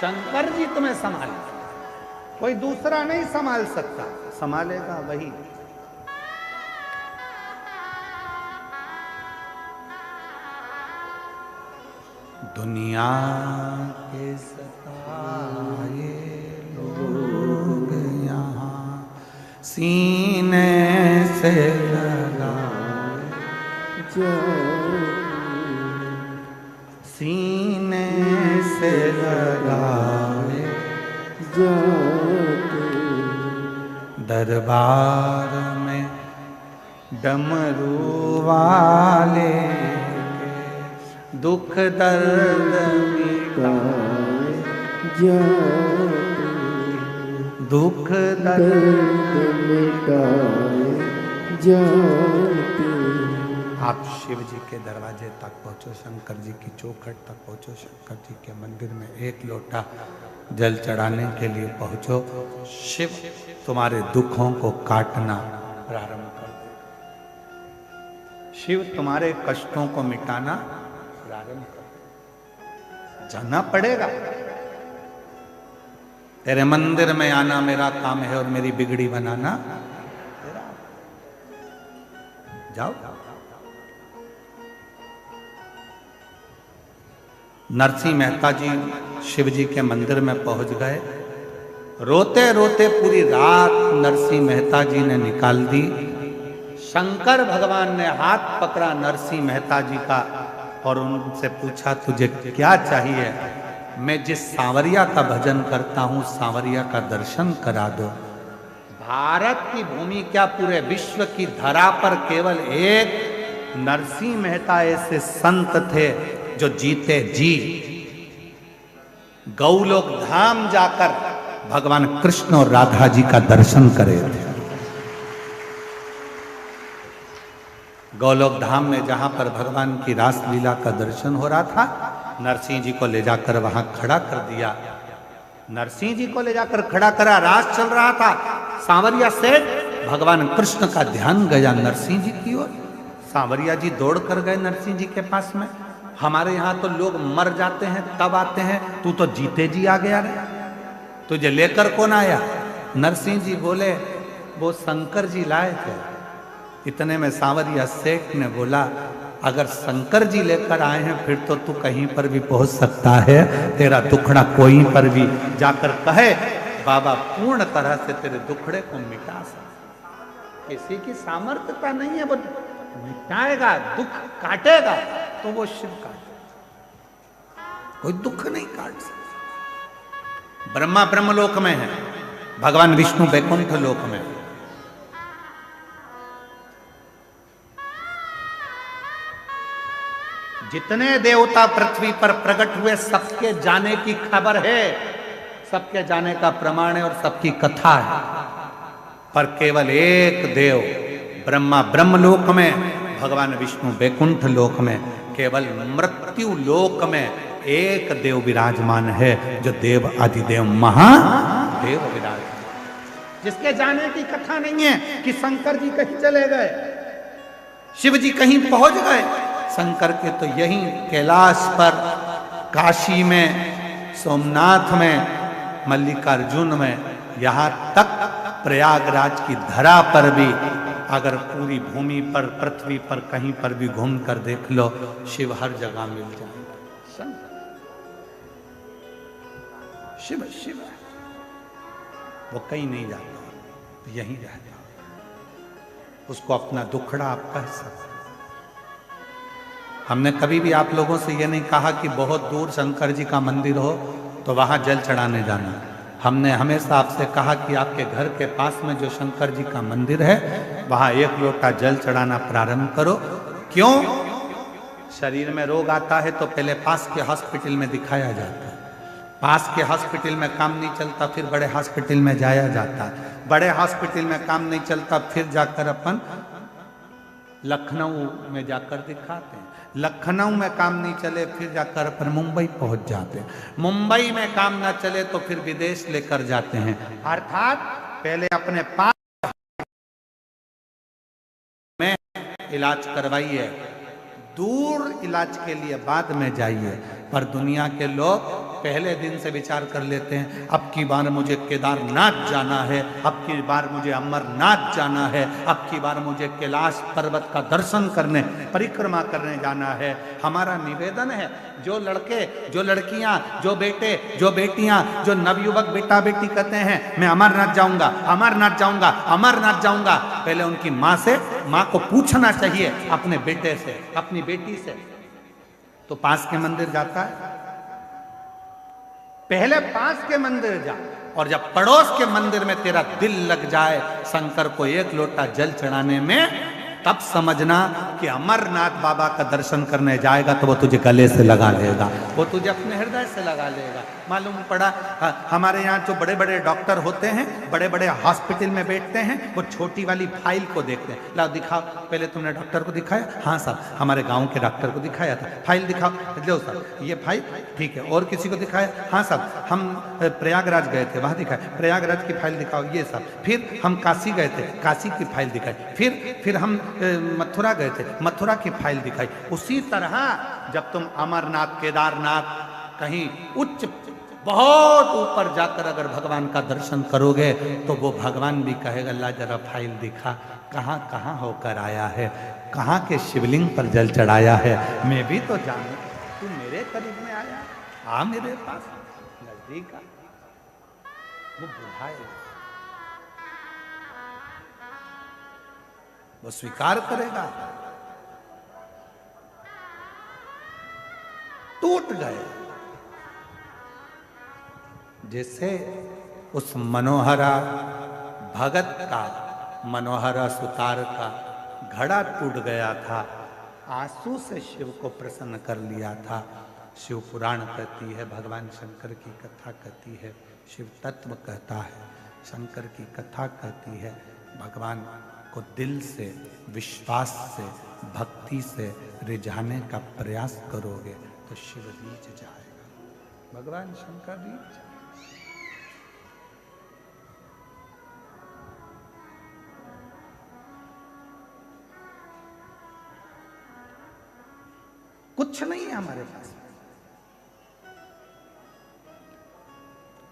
शंकर जी तुम्हें संभाल, कोई दूसरा नहीं संभाल सकता, संभालेगा वही। दुनिया के सताए लोग यहाँ सीने से लगाए सीने से लगाए दरबार में डमरू वाले दुख दर्द मिटाए दुख दर्द मिटाए जाते। आप शिव जी के दरवाजे तक पहुँचो, शंकर जी की चौखट तक पहुँचो, शंकर जी के मंदिर में एक लोटा जल चढ़ाने के लिए पहुँचो, शिव तुम्हारे दुखों को काटना प्रारंभ कर दे। शिव तुम्हारे कष्टों को मिटाना प्रारंभ कर, जाना पड़ेगा। तेरे मंदिर में आना मेरा काम है और मेरी बिगड़ी बनाना तेरा। जाओ। नरसिंह मेहता जी शिव जी के मंदिर में पहुंच गए। रोते रोते पूरी रात नरसिंह मेहता जी ने निकाल दी। शंकर भगवान ने हाथ पकड़ा नरसिंह मेहता जी का और उनसे पूछा, तुझे क्या चाहिए? मैं जिस सांवरिया का भजन करता हूं सांवरिया का दर्शन करा दो। भारत की भूमि क्या पूरे विश्व की धरा पर केवल एक नरसिंह मेहता ऐसे संत थे जो जीते जी गौलोक धाम जाकर भगवान कृष्ण और राधा जी का दर्शन करे थे। गौलोक धाम में जहां पर भगवान की रास लीला का दर्शन हो रहा था, नरसिंह जी को ले जाकर वहां खड़ा कर दिया। नरसिंह जी को ले जाकर खड़ा करा, रास चल रहा था। सांवरिया से भगवान कृष्ण का ध्यान गया नरसिंह जी की ओर। सांवरिया जी दौड़ कर गए नरसिंह जी के पास में। हमारे यहां तो लोग मर जाते हैं तब आते हैं, तू तो जीते जी आ गया रे, तुझे लेकर कौन आया? नरसिंह जी बोले, वो शंकर जी लाए थे। इतने में सांवरिया सेठ ने बोला, अगर शंकर जी लेकर आए हैं फिर तो तू कहीं पर भी पहुंच सकता है, तेरा दुखड़ा कोई पर भी जाकर कहे, बाबा पूर्ण तरह से तेरे दुखड़े को मिटा सकता। किसी की सामर्थ्यता नहीं है, वो मिटाएगा, दुख काटेगा तो वो शिव काटेगा, कोई दुख नहीं काट सकता। ब्रह्मा ब्रह्मलोक में है, भगवान विष्णु वैकुंठ लोक में है। जितने देवता पृथ्वी पर प्रकट हुए सबके जाने की खबर है, सबके जाने का प्रमाण है और सबकी कथा है। पर केवल एक देव ब्रह्मा ब्रह्मलोक में, भगवान विष्णु वैकुंठ लोक में, केवल मृत्यु लोक में एक देव विराजमान है, जो देव आदिदेव महादेव विराजमान, जिसके जाने की कथा नहीं है कि शंकर जी कहीं चले गए, शिव जी कहीं पहुंच गए। शंकर के तो यहीं कैलाश पर, काशी में, सोमनाथ में, मल्लिकार्जुन में, यहाँ तक प्रयागराज की धरा पर भी अगर पूरी भूमि पर, पृथ्वी पर कहीं पर भी घूम कर देख लो, शिव हर जगह मिल जाएगा। शिव शिव वो कहीं नहीं जाता, यहीं रहता। उसको अपना दुखड़ा आप कह सकते। हमने कभी भी आप लोगों से ये नहीं कहा कि बहुत दूर शंकर जी का मंदिर हो तो वहां जल चढ़ाने जाना। हमने हमेशा आपसे कहा कि आपके घर के पास में जो शंकर जी का मंदिर है वहां एक लोटा जल चढ़ाना प्रारंभ करो। क्यों? शरीर में रोग आता है तो पहले पास के हॉस्पिटल में दिखाया जाता है, पास के हॉस्पिटल में काम नहीं चलता फिर बड़े हॉस्पिटल में जाया जाता है, बड़े हॉस्पिटल में काम नहीं चलता फिर जाकर अपन लखनऊ में जाकर दिखाते हैं, लखनऊ में काम नहीं चले फिर जाकर अपन मुंबई पहुंच जाते हैं, मुंबई में काम ना चले तो फिर विदेश लेकर जाते हैं। अर्थात पहले अपने पास में इलाज करवाइए, दूर इलाज के लिए बाद में जाइए। पर दुनिया के लोग पहले दिन से विचार कर लेते हैं, अब की बार मुझे केदारनाथ जाना है, अब की बार मुझे अमरनाथ जाना है, अब की बार मुझे कैलाश पर्वत का दर्शन करने, परिक्रमा करने जाना है। हमारा निवेदन है, जो लड़के, जो लड़कियां, जो बेटे, जो बेटियां, जो नवयुवक बेटा बेटी कहते हैं मैं अमरनाथ जाऊंगा, अमरनाथ जाऊंगा, अमरनाथ जाऊंगा, पहले उनकी माँ से, माँ को पूछना चाहिए अपने बेटे से, अपनी बेटी से। तो पास के मंदिर जाता है, पहले पास के मंदिर जा, और जब पड़ोस के मंदिर में तेरा दिल लग जाए शंकर को एक लोटा जल चढ़ाने में, तब समझना कि अमरनाथ बाबा का दर्शन करने जाएगा तो वो तुझे गले से लगा लेगा, वो तुझे अपने हृदय से लगा लेगा। मालूम पड़ा हमारे यहाँ जो बड़े बड़े डॉक्टर होते हैं, बड़े बड़े हॉस्पिटल में बैठते हैं, वो छोटी वाली फाइल को देखते हैं। लाओ दिखाओ, पहले तुमने डॉक्टर को दिखाया? हाँ साहब, हमारे गांव के डॉक्टर को दिखाया था। फाइल दिखाओ। लो साहब ये फाइल, ठीक है। और किसी को दिखाया? हाँ साहब हम प्रयागराज गए थे, वहाँ दिखाया। प्रयागराज की फाइल दिखाओ। ये साहब फिर हम काशी गए थे, काशी की फाइल दिखाई। फिर हम मथुरा गए थे, मथुरा की फाइल दिखाई। उसी तरह जब तुम अमरनाथ, केदारनाथ, कहीं उच्च बहुत ऊपर जाकर अगर भगवान का दर्शन करोगे तो वो भगवान भी कहेगा ला जरा फाइल दिखा, कहाँ कहाँ होकर आया है, कहाँ के शिवलिंग पर जल चढ़ाया है, मैं भी तो जानू, तू मेरे करीब में आया, आ मेरे पास नजदीक आ। वो बुझाएगा, वो स्वीकार करेगा। टूट गए जैसे उस मनोहरा भगत का, मनोहरा सुतार का घड़ा टूट गया था, आंसू से शिव को प्रसन्न कर लिया था। शिव पुराण कहती है, भगवान शंकर की कथा कहती है, शिव तत्व कहता है, शंकर की कथा कहती है। भगवान को दिल से, विश्वास से, भक्ति से रिझाने का प्रयास करोगे तो शिव रीझ जाएगा, भगवान शंकर रीझ जाएगा। कुछ नहीं है हमारे पास।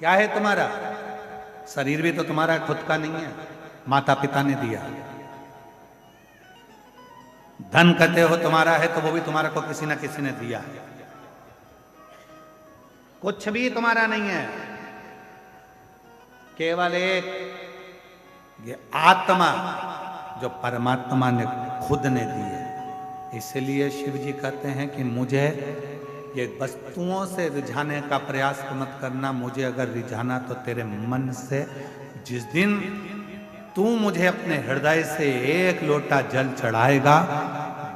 क्या है तुम्हारा? शरीर भी तो तुम्हारा खुद का नहीं है, माता पिता ने दिया। धन कहते हो तुम्हारा है तो वो भी तुम्हारा को किसी ना किसी ने दिया है। कुछ भी तुम्हारा नहीं है, केवल एक ये आत्मा जो परमात्मा ने खुद ने दी है। इसलिए शिव जी कहते हैं कि मुझे ये वस्तुओं से रिझाने का प्रयास मत करना, मुझे अगर रिझाना तो तेरे मन से। जिस दिन तू मुझे अपने हृदय से एक लोटा जल चढ़ाएगा,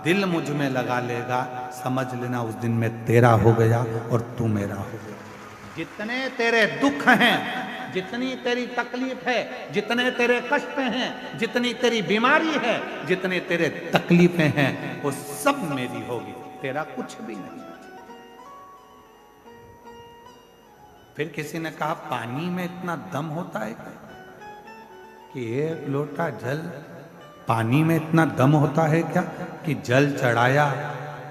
दिल मुझ में लगा लेगा, समझ लेना उस दिन मैं तेरा हो गया और तू मेरा हो गया। जितने तेरे दुख हैं, जितनी तेरी तकलीफ है, जितने तेरे कष्ट हैं, जितनी तेरी बीमारी है, जितने तेरे तकलीफें हैं, वो सब मेरी होगी, तेरा कुछ भी नहीं। फिर किसी ने कहा पानी में इतना दम होता है क्या कि एक लोटा जल, पानी में इतना दम होता है क्या कि जल चढ़ाया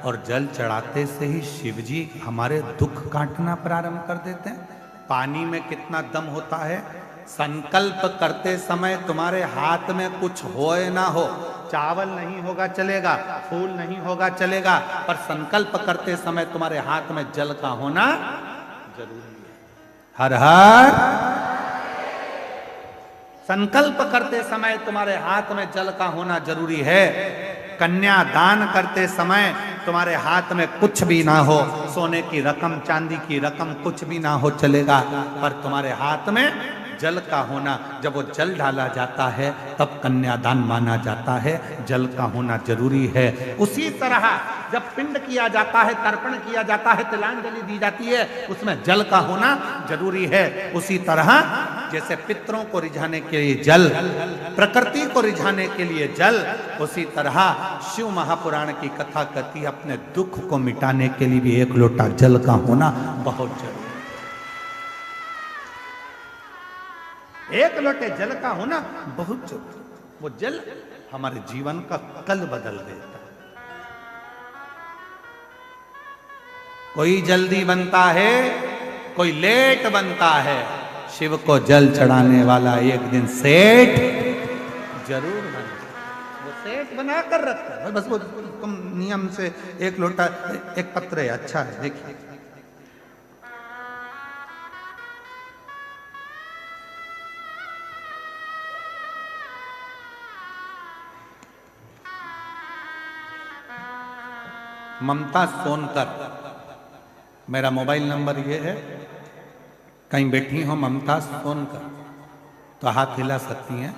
और जल चढ़ाते से ही शिव जी हमारे दुख काटना प्रारंभ कर देते हैं। पानी में कितना दम होता है। संकल्प करते समय तुम्हारे हाथ में कुछ हो ना हो, चावल नहीं होगा चलेगा, फूल नहीं होगा चलेगा, पर संकल्प करते समय तुम्हारे हाथ में जल का होना जरूरी है। हर हर संकल्प करते समय तुम्हारे हाथ में जल का होना जरूरी है। कन्या दान करते समय तुम्हारे हाथ में कुछ भी ना हो, सोने की रकम, चांदी की रकम कुछ भी ना हो चलेगा, पर तुम्हारे हाथ में जल का होना, जब वो जल डाला जाता है तब कन्यादान माना जाता है, जल का होना जरूरी है। उसी तरह जब पिंड किया जाता है, तर्पण किया जाता है, तिलांजलि दी जाती है, उसमें जल का होना जरूरी है। उसी तरह जैसे पितरों को रिझाने के लिए जल, प्रकृति को रिझाने के लिए जल, उसी तरह शिव महापुराण की कथा कहती है अपने दुख को मिटाने के लिए भी एक लोटा जल का होना बहुत जरूरी। एक लोटे जल का होना बहुत जरूरी। वो जल हमारे जीवन का कल बदल देता है। कोई जल्दी बनता है, कोई लेट बनता है, शिव को जल चढ़ाने वाला एक दिन सेठ जरूर बनता है। वो सेठ बना कर रखता है, बस वो तुम नियम से एक लोटा, एक पत्र है, अच्छा है, देखिए ममता सोनकर, मेरा मोबाइल नंबर ये है। कहीं बैठी हो ममता सोनकर तो हाथ हिला सकती हैं।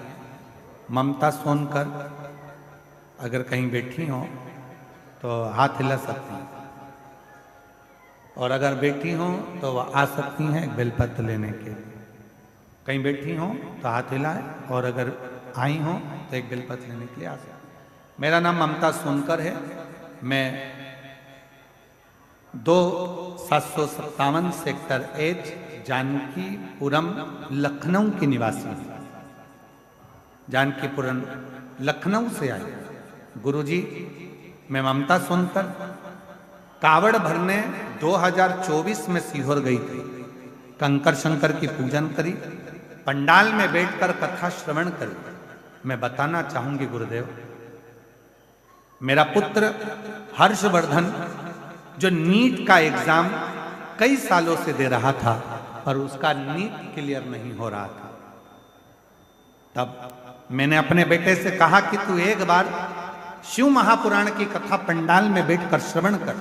ममता सोनकर अगर कहीं बैठी हो तो हाथ हिला सकती हैं, और अगर बैठी हो तो आ सकती हैं एक बेलपत्र लेने के लिए। कहीं बैठी हो तो हाथ हिलाए, और अगर आई हो तो एक बेलपत्र लेने के लिए आ सकती। मेरा नाम ममता सोनकर है। मैं 2757 सेक्टर एच जानकीपुरम लखनऊ की निवासी हूँ। जानकीपुरम लखनऊ से आई, गुरुजी, मैं ममता सुनकर कावड़ भरने 2024 में सीहोर गई थी। कंकर शंकर की पूजन करी, पंडाल में बैठकर कथा श्रवण करी। मैं बताना चाहूंगी गुरुदेव, मेरा पुत्र हर्षवर्धन जो नीट का एग्जाम कई सालों से दे रहा था पर उसका नीट क्लियर नहीं हो रहा था, तब मैंने अपने बेटे से कहा कि तू एक बार शिव महापुराण की कथा पंडाल में बैठकर श्रवण कर,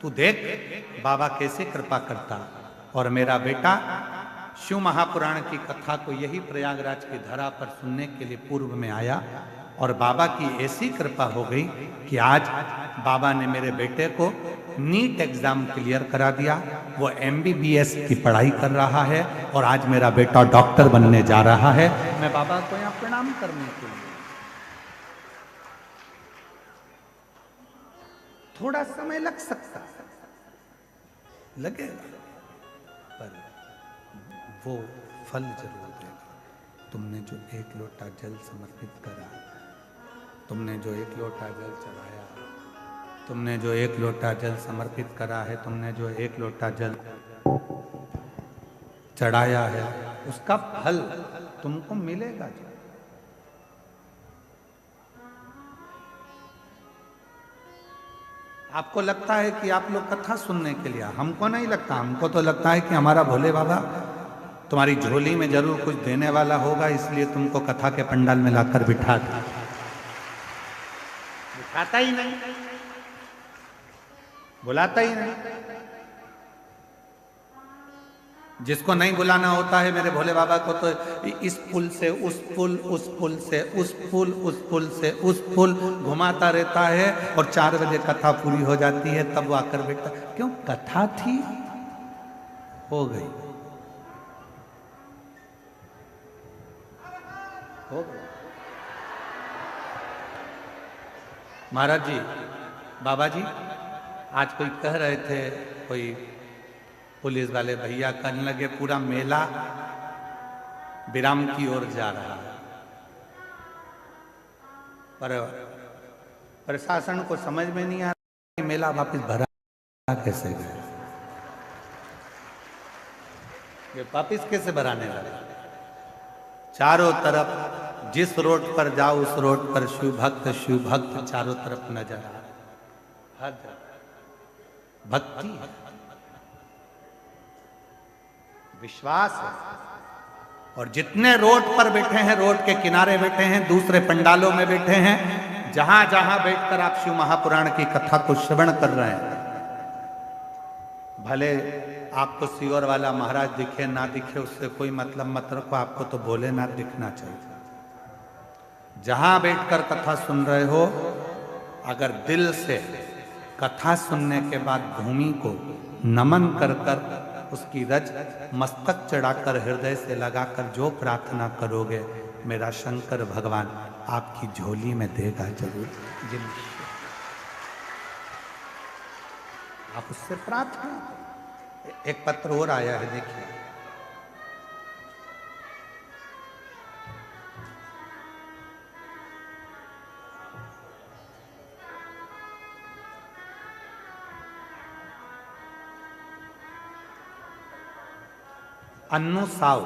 तू देख बाबा कैसे कृपा करता। और मेरा बेटा शिव महापुराण की कथा को यही प्रयागराज की धरा पर सुनने के लिए पूर्व में आया और बाबा की ऐसी कृपा हो गई कि आज बाबा ने मेरे बेटे को नीट एग्जाम क्लियर करा दिया। वो MBBS की पढ़ाई कर रहा है और आज मेरा बेटा डॉक्टर बनने जा रहा है। मैं बाबा को यहाँ प्रणाम करने के लिए, थोड़ा समय लग सकता है, लगेगा, पर वो फल जरूर देगा। तुमने जो एक लोटा जल समर्पित करा, तुमने जो एक लोटा जल चढ़ाया, तुमने जो एक लोटा जल समर्पित करा है, तुमने जो एक लोटा जल चढ़ाया है, उसका फल तुमको मिलेगा। आपको लगता है कि आप लोग कथा सुनने के लिए, हमको नहीं लगता। हमको तो लगता है कि हमारा भोले बाबा तुम्हारी झोली में जरूर कुछ देने वाला होगा, इसलिए तुमको कथा के पंडाल में लाकर बिठाता ही नहीं, बुलाता ही नहीं। जिसको नहीं बुलाना होता है मेरे भोले बाबा को, तो इस पुल से उस पुल, उस पुल से उस पुल, उस पुल से उस पुल घुमाता रहता है और 4 बजे कथा पूरी हो जाती है, तब वो आकर बैठता। क्यों? कथा थी, हो गई, हो गई। महाराज जी, बाबा जी, आज कोई कह रहे थे, कोई पुलिस वाले भैया कहने लगे पूरा मेला विराम की ओर जा रहा है, पर प्रशासन को समझ में नहीं आ रहा कि मेला वापस भरा कैसे गया, ये वापस कैसे भराने लगा। चारों तरफ जिस रोड पर जाओ उस रोड पर शिव भक्त चारों तरफ नजर आ रहा। भक्ति है, विश्वास है। और जितने रोड पर बैठे हैं, रोड के किनारे बैठे हैं, दूसरे पंडालों में बैठे हैं, जहां जहां बैठकर आप शिव महापुराण की कथा को श्रवण कर रहे हैं, भले आपको सीहोर वाला महाराज दिखे ना दिखे, उससे कोई मतलब मत रखो, आपको तो भोलेनाथ दिखना चाहिए। जहां बैठकर कथा सुन रहे हो, अगर दिल से कथा सुनने के बाद भूमि को नमन कर कर उसकी रज मस्तक चढ़ाकर हृदय से लगाकर जो प्रार्थना करोगे, मेरा शंकर भगवान आपकी झोली में देगा जरूर। आप उससे प्रार्थना। एक पत्र और आया है, देखिए। अन्नू साव,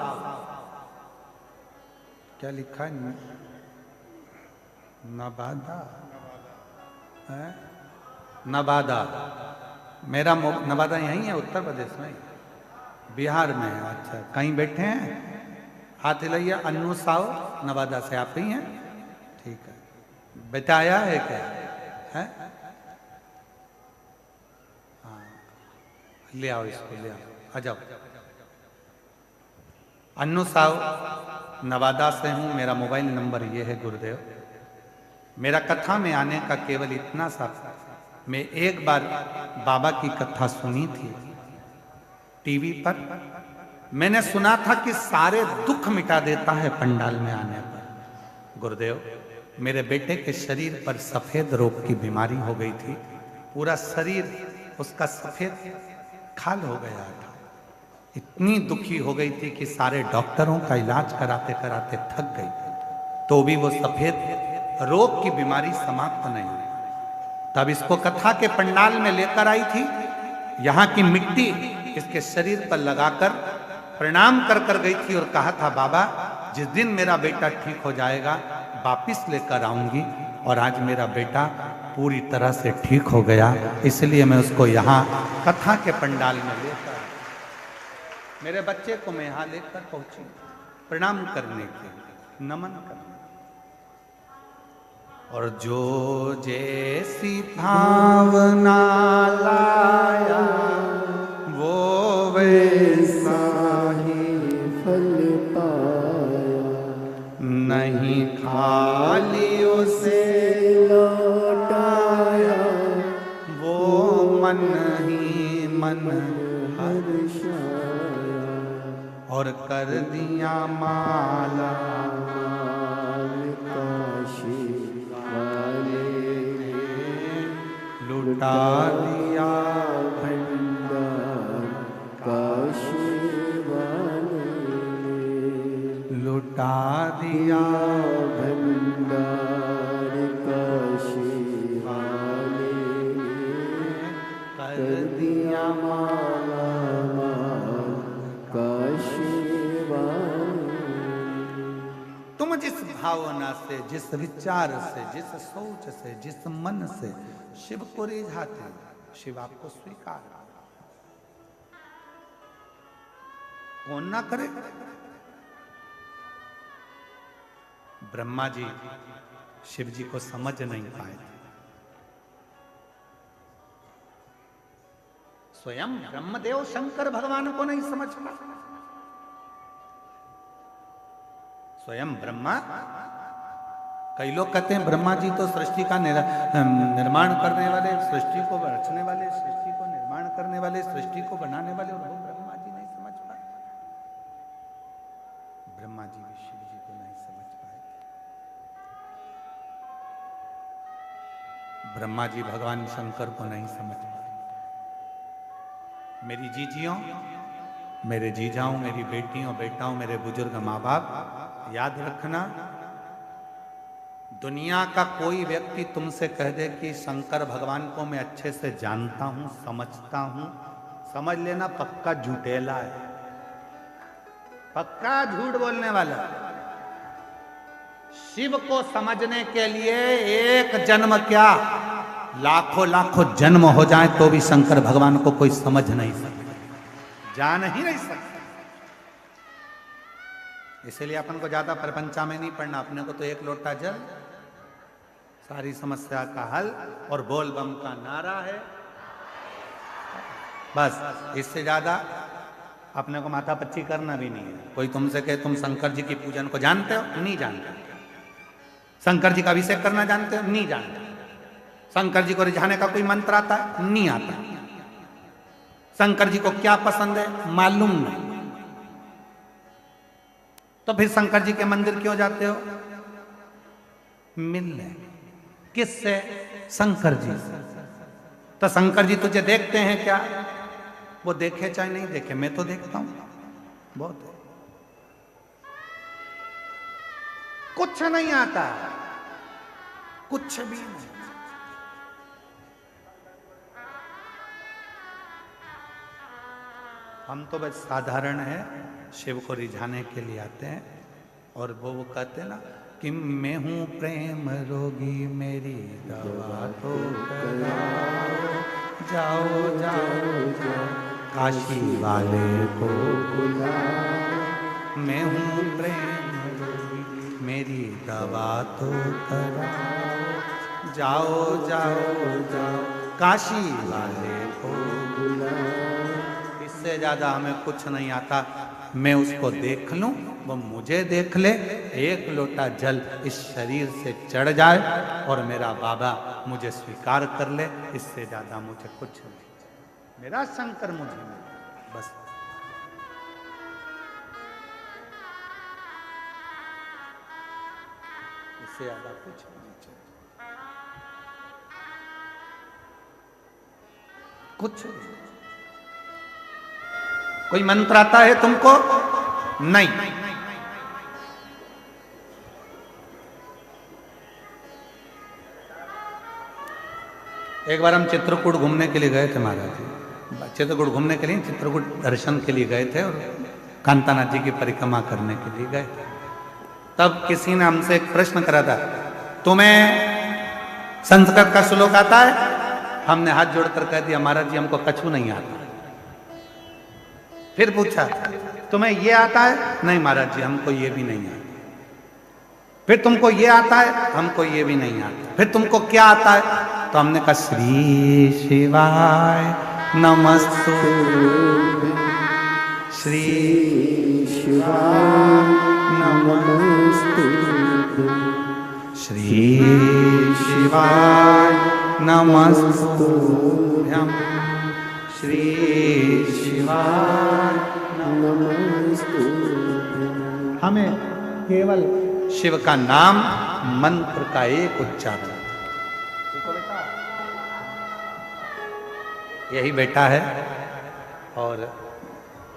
क्या लिखा है? नवादा है, नवादा। मेरा नवादा यहीं है, उत्तर प्रदेश में, बिहार में है। अच्छा, कहीं बैठे हैं? हाथ हिलाइए। अन्नू साव नवादा से आप ही हैं? ठीक है। बेटा आया है क्या? है? हाँ, ले आओ इसको, ले आओ, आ जाओ। अन्नू साव नवादा से हूँ, मेरा मोबाइल नंबर ये है गुरुदेव। मेरा कथा में आने का केवल इतना सा, मैं एक बार बाबा की कथा सुनी थी टीवी पर। मैंने सुना था कि सारे दुख मिटा देता है पंडाल में आने पर। गुरुदेव, मेरे बेटे के शरीर पर सफेद रोग की बीमारी हो गई थी, पूरा शरीर उसका सफेद खाल हो गया था। इतनी दुखी हो गई थी कि सारे डॉक्टरों का इलाज कराते कराते थक गई, तो भी वो सफेद रोग की बीमारी समाप्त नहीं हुई। तब इसको कथा के पंडाल में लेकर आई थी, यहाँ की मिट्टी इसके शरीर पर लगाकर प्रणाम कर कर गई थी और कहा था बाबा जिस दिन मेरा बेटा ठीक हो जाएगा वापिस लेकर आऊंगी। और आज मेरा बेटा पूरी तरह से ठीक हो गया, इसलिए मैं उसको यहाँ कथा के पंडाल में लेकर, मेरे बच्चे को मैं यहाँ लेकर पहुंची प्रणाम करने के लिए, नमन करने। और जो जैसी भावना लाया वो वैसा ही फल पाया, नहीं खाली उसे लौटाया, वो मन ही मन हर्षाया, और कर दिया माला काशी वाले लुटा दिया भंडार काशी वाले, लुटा दिया भंडार काशी वाले, कर दिया माला माल काशी वाले। तुम जिस भावना से, जिस विचार से, जिस सोच से, जिस मन से शिव को रिझाते हैं, शिव आपको स्वीकार कौन ना करे। ब्रह्मा जी शिव जी को समझ नहीं पाए, स्वयं ब्रह्मदेव शंकर भगवान को नहीं समझ पाए। स्वयं ब्रह्मा, कई लोग कहते हैं ब्रह्मा जी तो सृष्टि का निर्माण करने वाले, सृष्टि को रचने वाले, सृष्टि को निर्माण करने वाले, सृष्टि को बनाने वाले, और वो ब्रह्मा जी नहीं समझ पाए। ब्रह्मा जी भी शिव जी को नहीं समझ पाए। ब्रह्मा जी भगवान शंकर को नहीं समझ पाए। मेरी जीजियों, मेरे जीजाओं, मेरी बेटियों बेटाओं, मेरे बुजुर्ग माँ बाप, याद रखना, दुनिया का कोई व्यक्ति तुमसे कह दे कि शंकर भगवान को मैं अच्छे से जानता हूं, समझता हूं, समझ लेना पक्का झूठेला है, पक्का झूठ बोलने वाला। शिव को समझने के लिए एक जन्म क्या, लाखों लाखों जन्म हो जाए तो भी शंकर भगवान को कोई समझ नहीं सकता, जान ही नहीं सकता। इसलिए अपन को ज्यादा प्रपंचा में नहीं पढ़ना, अपने को तो एक लोटा जल, सारी समस्या का हल, और बोल बम का नारा है, बस। इससे ज्यादा अपने को माथा पच्ची करना भी नहीं है। कोई तुमसे कहे तुम शंकर जी की पूजन को जानते हो, नहीं जानते। शंकर जी का अभिषेक करना जानते हो, नहीं जानते। शंकर जी को रिझाने का कोई मंत्र आता है, नहीं आता। शंकर जी को क्या पसंद है, मालूम नहीं। तो फिर शंकर जी के मंदिर क्यों जाते हो, मिलने। किससे, शंकर जी से। तो शंकर जी तुझे देखते हैं क्या, वो देखे चाहे नहीं देखे, मैं तो देखता हूं बहुत है। कुछ नहीं आता, कुछ भी नहीं। हम तो बस साधारण है, शिव को रिझाने के लिए आते हैं। और वो कहते हैं ना कि मैं हूं प्रेम रोगी, मेरी दवा तो कराओ, जाओ जाओ जाओ काशी वाले को बुलाओ। मैं हूं प्रेम रोगी, मेरी दवा तो कराओ, जाओ जाओ जाओ काशी वाले को बुलाओ। इससे ज्यादा हमें कुछ नहीं आता। मैं उसको देख लूं, वो मुझे देख ले, एक लोटा जल इस शरीर से चढ़ जाए और मेरा बाबा मुझे स्वीकार कर ले, इससे ज्यादा मुझे कुछ नहीं। मेरा शंकर मुझे नहीं, बस। इससे ज्यादा कुछ नहीं चाहिए, कुछ नहीं। कोई मंत्र आता है तुमको, नहीं। एक बार हम चित्रकूट घूमने के लिए गए थे महाराज जी, चित्रकूट घूमने के लिए, चित्रकूट दर्शन के लिए गए थे और कांतानाथ जी की परिक्रमा करने के लिए गए थे। तब किसी ने हमसे एक प्रश्न करा था, तुम्हें संस्कृत का श्लोक आता है? हमने हाथ जोड़कर कह दिया महाराज जी हमको कछु नहीं आता। फिर पूछा तुम्हें ये आता है? नहीं महाराज जी हमको ये भी नहीं आता। फिर तुमको ये आता है? हमको ये भी नहीं आता। फिर तुमको क्या आता है? तो हमने कहा श्री शिवाय नमस्तु, श्री शिवाय नमस्तु, श्री शिवाय नमस्तुभ्यं, श्री शिवाय नमस्तु। हमें केवल शिव का नाम मंत्र का एक उच्चारण, यही बेटा है और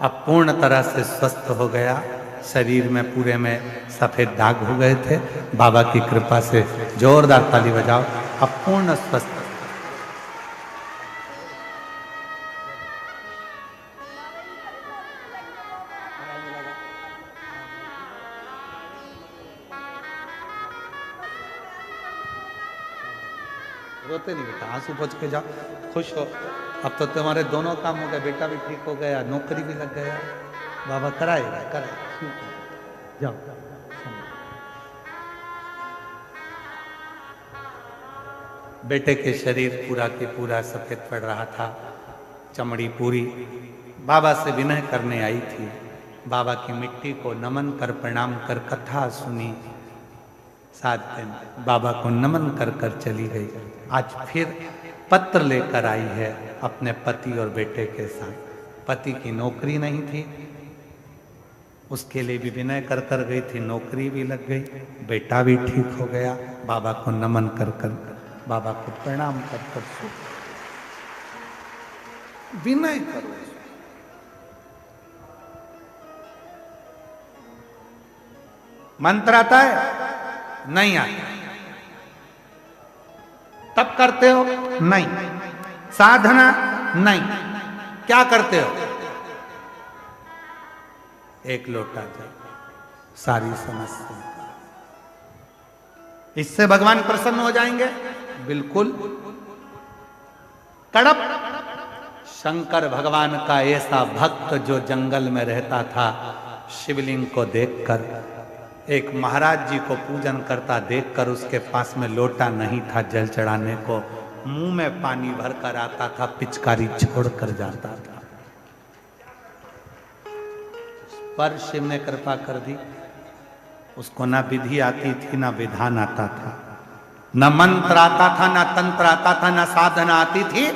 अब पूर्ण तरह से स्वस्थ हो गया। शरीर में पूरे में सफेद दाग हो गए थे, बाबा की कृपा से जोरदार ताली बजाओ, अब पूर्ण स्वस्थ। रोते नहीं बेटा, आंसू पोंछ के जाओ, खुश हो। अब तो तुम्हारे दोनों काम हो गए, बेटा भी ठीक हो गया, नौकरी भी लग गया, बाबा कराएगा कराएगा। जाओ बेटे के शरीर पूरा के पूरा सफेद पड़ रहा था, चमड़ी पूरी। बाबा से विनय करने आई थी, बाबा की मिट्टी को नमन कर प्रणाम कर कथा सुनी, 7 दिन बाबा को नमन कर कर चली गई। आज फिर पत्र लेकर आई है अपने पति और बेटे के साथ। पति की नौकरी नहीं थी, उसके लिए भी विनय कर कर गई थी, नौकरी भी लग गई, बेटा भी ठीक हो गया। बाबा को नमन कर कर, बाबा को प्रणाम कर कर विनय करो। मंत्र आता है? नहीं आता। तब करते हो? नहीं। साधना? नहीं। क्या करते हो? एक लोटा जल, सारी समस्या। इससे भगवान प्रसन्न हो जाएंगे? बिल्कुल। तड़प शंकर भगवान का ऐसा भक्त जो जंगल में रहता था, शिवलिंग को देखकर, एक महाराज जी को पूजन करता देखकर उसके पास में लोटा नहीं था जल चढ़ाने को, मुंह में पानी भरकर आता था, पिचकारी छोड़कर जाता था। पर शिव ने कृपा कर दी, उसको ना विधि आती थी ना विधान आता था, न मंत्र आता था, ना तंत्र आता था, ना साधना आती थी,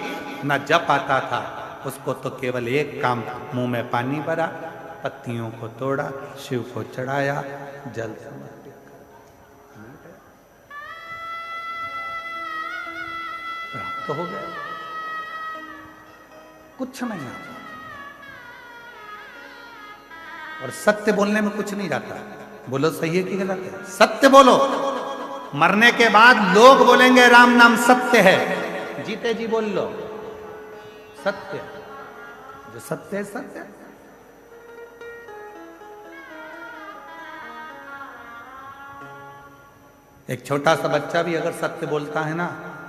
ना जप आता था। उसको तो केवल एक काम, मुंह में पानी भरा, पत्तियों को तोड़ा, शिव को चढ़ाया, जल समर्पित प्राप्त हो गया। कुछ नहीं आता और सत्य बोलने में कुछ नहीं जाता। बोलो सही है कि गलत है? सत्य बोलो। मरने के बाद लोग बोलेंगे राम नाम सत्य है, जीते जी बोल लो सत्य, जो सत्य है सत्य। एक छोटा सा बच्चा भी अगर सत्य बोलता है ना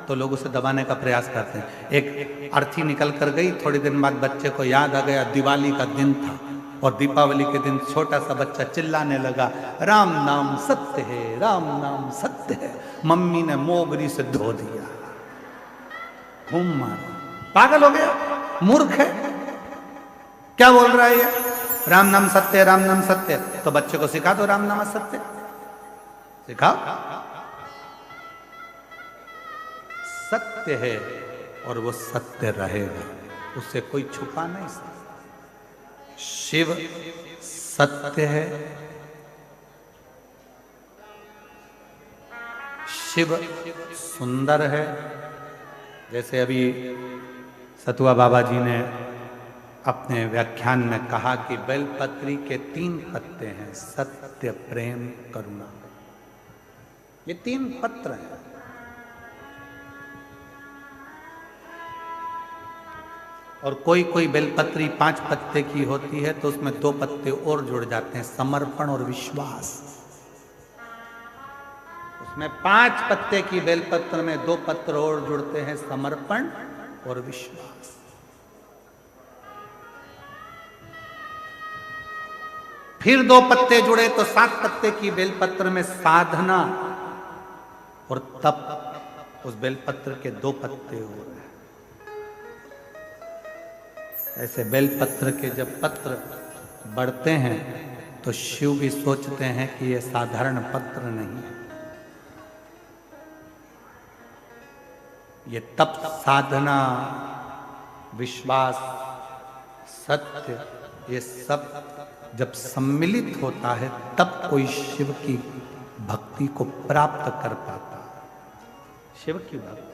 तो लोग उसे दबाने का प्रयास करते हैं। एक अर्थी निकल कर गई, थोड़ी दिन बाद बच्चे को याद आ गया दिवाली का दिन था और दीपावली के दिन छोटा सा बच्चा चिल्लाने लगा राम नाम सत्य है, राम नाम सत्य है। मम्मी ने मोगरी से धो दिया, घूम मारा, पागल हो गया, मूर्ख है, क्या बोल रहा है ये? राम नाम सत्य है, राम नाम सत्य है। तो बच्चे को सिखा दो राम नाम सत्य, सिखाओ। सत्य है और वो सत्य रहेगा, उससे कोई छुपा नहीं सकता। शिव सत्य है, शिव सुंदर है। जैसे अभी सतुआ बाबा जी ने अपने व्याख्यान में कहा कि बेलपत्री के 3 पत्ते हैं, सत्य, प्रेम, करुणा। ये 3 पत्र हैं। और कोई कोई बेलपत्री 5 पत्ते की होती है तो उसमें 2 पत्ते और जुड़ जाते हैं, समर्पण और विश्वास। उसमें 5 पत्ते की बेलपत्र में 2 पत्र और जुड़ते हैं, समर्पण और विश्वास। फिर 2 पत्ते जुड़े तो 7 पत्ते की बेलपत्र में साधना और तप। उस बेलपत्र के 2 पत्ते हो गए। ऐसे बेलपत्र के जब पत्र बढ़ते हैं तो शिव भी सोचते हैं कि यह साधारण पत्र नहीं है, ये तप, साधना, विश्वास, सत्य, ये सब जब सम्मिलित होता है तब कोई शिव की भक्ति को प्राप्त कर पाता है। शिव की भक्ति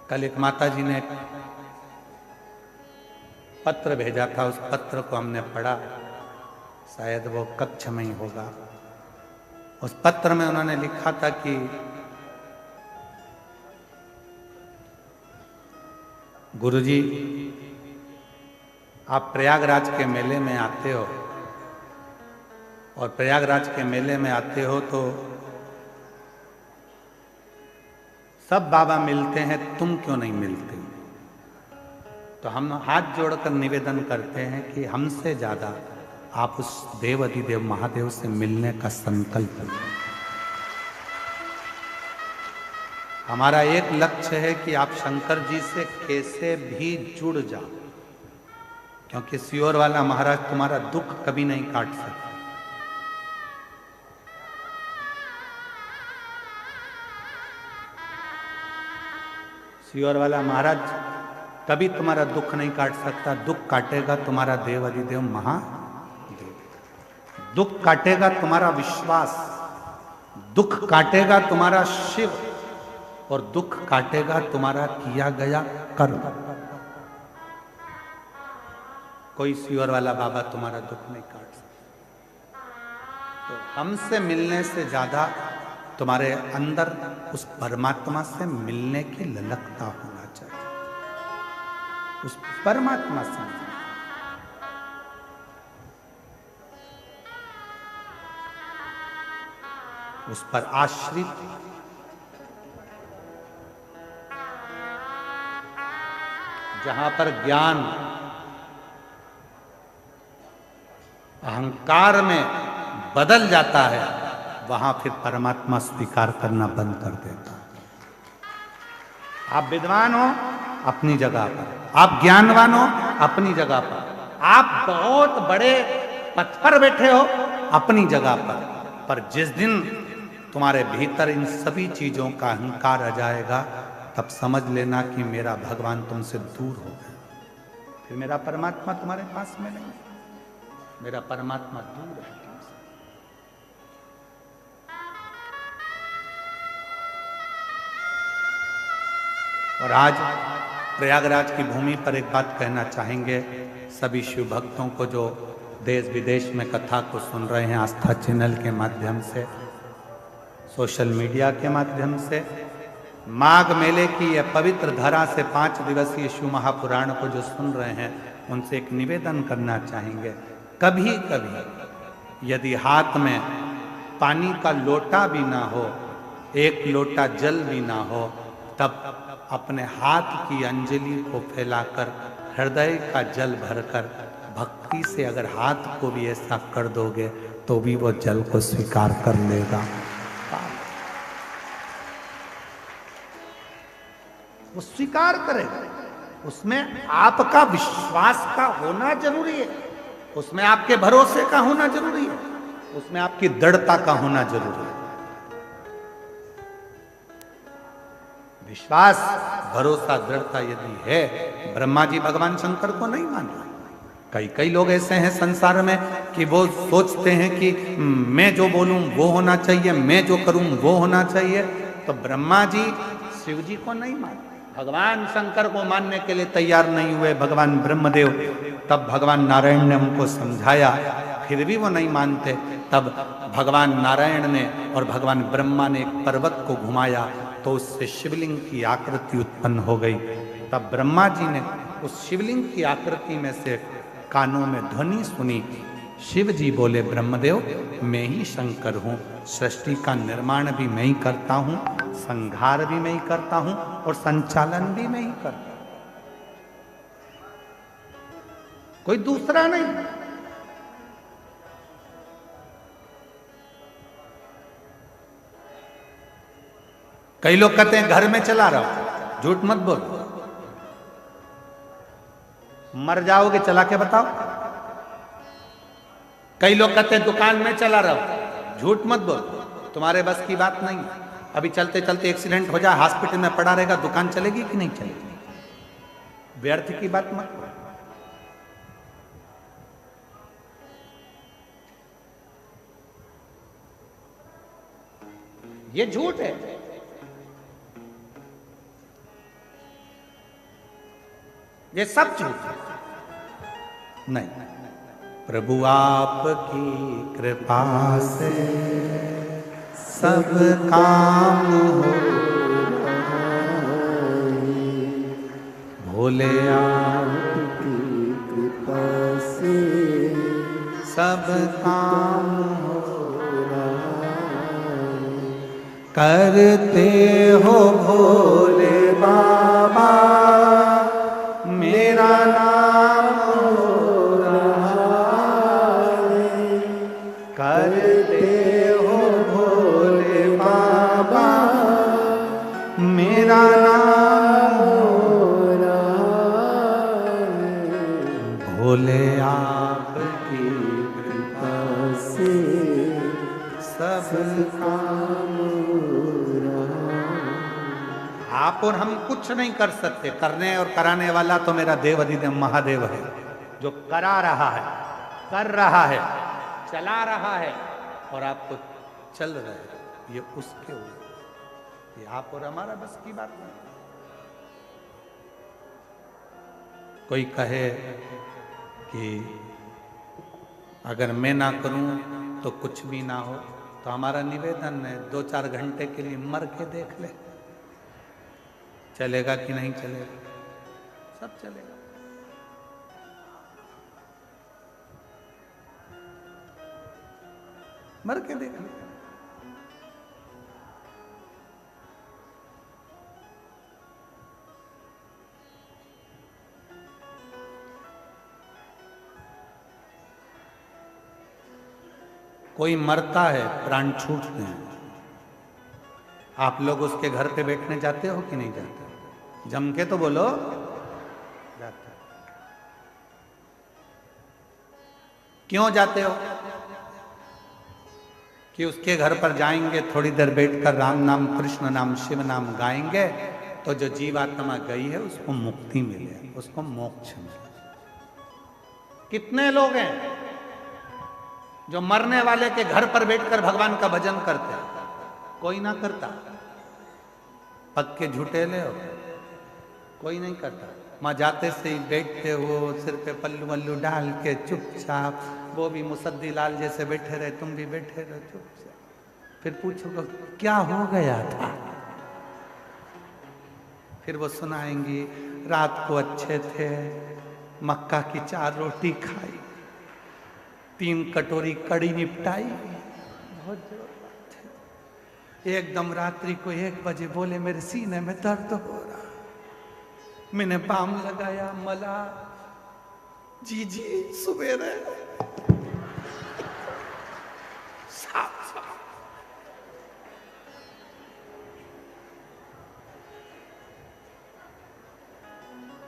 कल एक माता जी ने पत्र भेजा था, उस पत्र को हमने पढ़ा, शायद वो कक्ष में ही होगा। उस पत्र में उन्होंने लिखा था कि गुरुजी, आप प्रयागराज के मेले में आते हो और प्रयागराज के मेले में आते हो तो सब बाबा मिलते हैं, तुम क्यों नहीं मिलते? तो हम हाथ जोड़कर निवेदन करते हैं कि हमसे ज्यादा आप उस देव अधिदेव महादेव से मिलने का संकल्प लें। हमारा एक लक्ष्य है कि आप शंकर जी से कैसे भी जुड़ जाओ, क्योंकि सियोर वाला महाराज तुम्हारा दुख कभी नहीं काट सकता। सियोर वाला महाराज कभी तुम्हारा दुख नहीं काट सकता। दुख काटेगा तुम्हारा देव अधिदेव महादेव, दुख काटेगा तुम्हारा विश्वास, दुख काटेगा तुम्हारा शिव, और दुख काटेगा तुम्हारा किया गया कर्म। कोई सियोर वाला बाबा तुम्हारा दुख नहीं काट सकता। तो हमसे मिलने से ज्यादा तुम्हारे अंदर उस परमात्मा से मिलने की ललकता होना चाहिए, उस परमात्मा से। उस पर आश्रित जहां पर ज्ञान अहंकार में बदल जाता है, वहां फिर परमात्मा स्वीकार करना बंद कर देता है। आप विद्वान हो अपनी जगह पर, आप ज्ञानवान हो अपनी जगह पर, आप बहुत बड़े पद पर बैठे हो अपनी जगह पर जिस दिन तुम्हारे भीतर इन सभी चीजों का अहंकार आ जाएगा, तब समझ लेना कि मेरा भगवान तुमसे दूर हो गया, फिर मेरा परमात्मा तुम्हारे पास में नहीं, मेरा परमात्मा दूर है तुमसे। और आज प्रयागराज की भूमि पर एक बात कहना चाहेंगे सभी शिव भक्तों को जो देश विदेश में कथा को सुन रहे हैं, आस्था चैनल के माध्यम से, सोशल मीडिया के माध्यम से, माघ मेले की यह पवित्र धरा से 5 दिवसीय शिव महापुराण को जो सुन रहे हैं, उनसे एक निवेदन करना चाहेंगे। कभी कभी यदि हाथ में पानी का लोटा भी ना हो, एक लोटा जल भी ना हो, तब अपने हाथ की अंजलि को फैलाकर हृदय का जल भरकर भक्ति से अगर हाथ को भी ऐसा कर दोगे तो भी वो जल को स्वीकार कर लेगा। वो स्वीकार करेगा। उसमें आपका विश्वास का होना जरूरी है, उसमें आपके भरोसे का होना जरूरी है, उसमें आपकी दृढ़ता का होना जरूरी है। विश्वास, भरोसा, दृढ़ता यदि है, ब्रह्मा जी भगवान शंकर को नहीं माना। कई लोग ऐसे हैं संसार में कि वो सोचते हैं कि मैं जो बोलूं वो होना चाहिए, मैं जो करूं वो होना चाहिए। तो ब्रह्मा जी शिव जी को नहीं माना, भगवान शंकर को मानने के लिए तैयार नहीं हुए भगवान ब्रह्मदेव। तब भगवान नारायण ने उनको समझाया फिर भी वो नहीं मानते, तब भगवान नारायण ने और भगवान ब्रह्मा ने एक पर्वत को घुमाया तो उससे शिवलिंग की आकृति उत्पन्न हो गई। तब ब्रह्मा जी ने उस शिवलिंग की आकृति में से कानों में ध्वनि सुनी। शिव जी बोले, ब्रह्मदेव मैं ही शंकर हूँ, सृष्टि का निर्माण भी मैं ही करता हूँ, संहार भी मैं ही करता हूँ और संचालन भी मैं ही करता हूँ, कोई दूसरा नहीं। कई लोग कहते हैं घर में चला रहा हूं, झूठ मत बोलो, मर जाओगे, चला के बताओ। कई लोग कहते हैं दुकान में चला रहा हूं, झूठ मत बोलो, तुम्हारे बस की बात नहीं। अभी चलते चलते एक्सीडेंट हो जाए, हॉस्पिटल में पड़ा रहेगा, दुकान चलेगी कि नहीं चलेगी? व्यर्थ की बात मत करो। ये झूठ है। ये सब झूठ है। नहीं, प्रभु आपकी कृपा से सब काम हो, भोले आपकी कृपा से सब काम हो, करते हो भोले बाबा मेरा नाम हो रहा है, करते हो भोले बाबा मेरा नाम हो रहा है, भोले आपकी कृपा से सब काम। आप और हम कुछ नहीं कर सकते, करने और कराने वाला तो मेरा देव अधिदेव महादेव है, जो करा रहा है, कर रहा है, चला रहा है और आपको चल रहे हैं, ये उसके ऊपर, ये आप और हमारा बस की बात नहीं। कोई कहे कि अगर मैं ना करूं तो कुछ भी ना हो, तो हमारा निवेदन है 2-4 घंटे के लिए मर के देख ले, चलेगा कि नहीं चलेगा? सब चलेगा। मर के देख ले। कोई मरता है, प्राण छूटते हैं, आप लोग उसके घर पे बैठने जाते हो कि नहीं जाते? जम के तो बोलो, जाते। क्यों जाते हो? कि उसके घर पर जाएंगे, थोड़ी देर बैठकर राम नाम, कृष्ण नाम, शिव नाम गाएंगे तो जो जीवात्मा गई है उसको मुक्ति मिले, उसको मोक्ष मिले। कितने लोग हैं जो मरने वाले के घर पर बैठकर भगवान का भजन करते हैं? कोई ना करता। पक्के झूठेले हो, कोई नहीं करता। वहां जाते से ही बैठते हो, सिर पे पल्लू वल्लू डाल के चुपचाप, वो भी मुसद्दी लाल जैसे बैठे रहे, तुम भी बैठे रहो चुपचाप। फिर पूछोगे क्या हो गया था, फिर वो सुनाएंगी रात को अच्छे थे, मक्का की 4 रोटी खाई, 3 कटोरी कड़ी निपटाई, बहुत जोर बात है। एकदम रात्रि को 1 बजे बोले मेरे सीने में दर्द हो रहा, मैंने बाम लगाया, मला जी सवेरे साफ।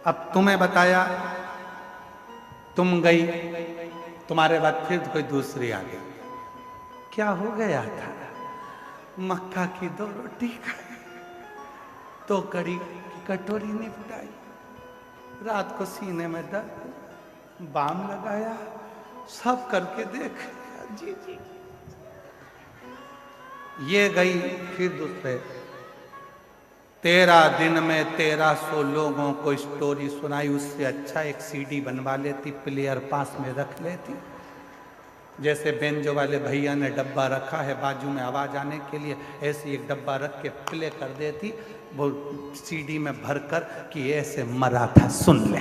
अब तुम्हें बताया, तुम गई, तुम्हारे बाद फिर कोई दूसरी आ गई, क्या हो गया था? मक्का की 2 रोटी खाई, 2 कड़ी की कटोरी निपटाई, रात को सीने में दर्द, बाम लगाया, सब करके देख जी। ये गई, फिर दूसरे 13 दिन में 1300 लोगों को स्टोरी सुनाई। उससे अच्छा एक सीडी बनवा लेती, प्लेयर पास में रख लेती, जैसे बेंजो वाले भैया ने डब्बा रखा है बाजू में आवाज आने के लिए, ऐसे एक डब्बा रख के प्ले कर देती वो सीडी में भरकर कि ऐसे मरा था सुन ले।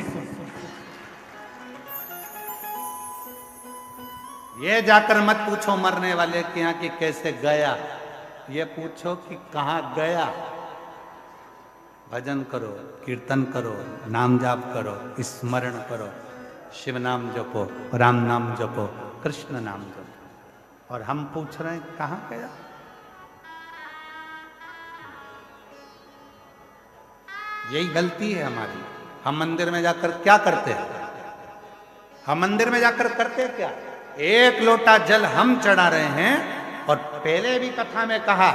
ये जाकर मत पूछो मरने वाले के यहाँ कि कैसे गया, ये पूछो कि कहाँ गया। भजन करो, कीर्तन करो, नाम जाप करो, स्मरण करो, शिव नाम जपो, राम नाम जपो, कृष्ण नाम जपो। और हम पूछ रहे हैं कहाँ गया। यही गलती है हमारी। हम मंदिर में जाकर क्या करते हैं? हम मंदिर में जाकर करते क्या? एक लोटा जल हम चढ़ा रहे हैं। और पहले भी कथा में कहा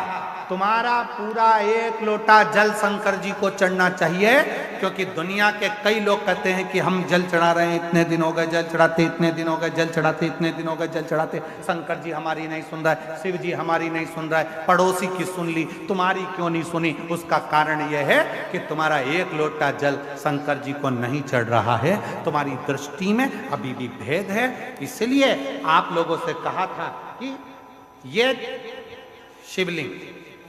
तुम्हारा पूरा एक लोटा जल शंकर जी को चढ़ना चाहिए, क्योंकि दुनिया के कई लोग कहते हैं कि हम जल चढ़ा रहे हैं, इतने दिन हो गए जल चढ़ाते, इतने दिन हो गए जल चढ़ाते, इतने दिन हो गए जल चढ़ाते, शंकर जी हमारी नहीं सुन रहा है, शिव जी हमारी नहीं सुन रहा है, पड़ोसी की सुन ली, तुम्हारी क्यों नहीं सुनी? उसका कारण यह है कि तुम्हारा एक लोटा जल शंकर जी को नहीं चढ़ रहा है, तुम्हारी दृष्टि में अभी भी भेद है। इसलिए आप लोगों से कहा था कि ये शिवलिंग,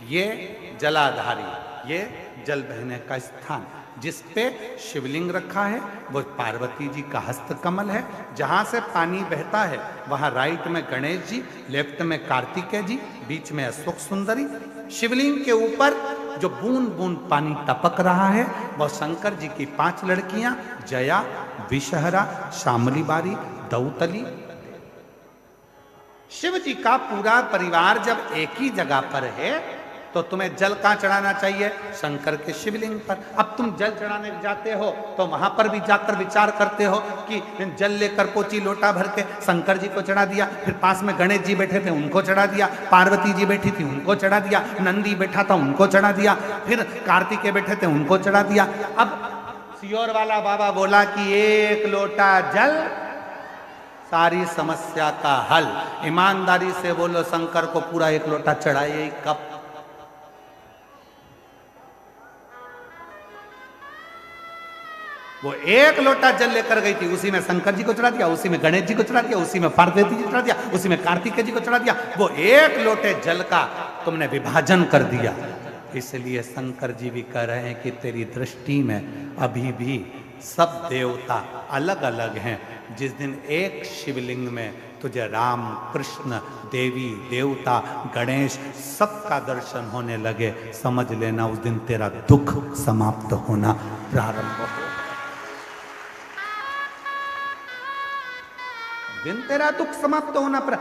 ये जलाधारी, ये जल बहने का स्थान, जिस पे शिवलिंग रखा है वो पार्वती जी का हस्तकमल है। जहाँ से पानी बहता है वहाँ राइट में गणेश जी, लेफ्ट में कार्तिकेय जी, बीच में अशोक सुंदरी। शिवलिंग के ऊपर जो बूंद बूंद पानी टपक रहा है वह शंकर जी की 5 लड़कियां, जया, विषहरा, शामली बारी, दौतली। शिव जी का पूरा परिवार जब एक ही जगह पर है तो तुम्हें जल कहाँ चढ़ाना चाहिए? शंकर के शिवलिंग पर। अब तुम जल चढ़ाने जाते हो तो वहां पर भी जाकर विचार करते हो कि जल लेकर पोची लोटा भर के शंकर जी को चढ़ा दिया, फिर पास में गणेश जी बैठे थे उनको चढ़ा दिया, पार्वती जी बैठी थी उनको चढ़ा दिया, नंदी बैठा था उनको चढ़ा दिया, फिर कार्तिकेय बैठे थे उनको चढ़ा दिया। अब सियोर वाला बाबा बोला कि एक लोटा जल सारी समस्या का हल। ईमानदारी से बोलो शंकर को पूरा एक लोटा चढ़ाइए कब? वो एक लोटा जल लेकर गई थी, उसी में शंकर जी को चढ़ा दिया, उसी में गणेश जी को चढ़ा दिया, उसी में पार्वती जी को चढ़ा दिया, उसी में कार्तिकेय जी को चढ़ा दिया। वो एक लोटे जल का तुमने विभाजन कर दिया। इसलिए शंकर जी भी कह रहे हैं कि तेरी दृष्टि में अभी भी सब देवता अलग अलग हैं। जिस दिन एक शिवलिंग में तुझे राम, कृष्ण, देवी, देवता, गणेश सबका दर्शन होने लगे, समझ लेना उस दिन तेरा दुख समाप्त होना प्रारंभ हो। दिन तेरा दुख समाप्त होना पर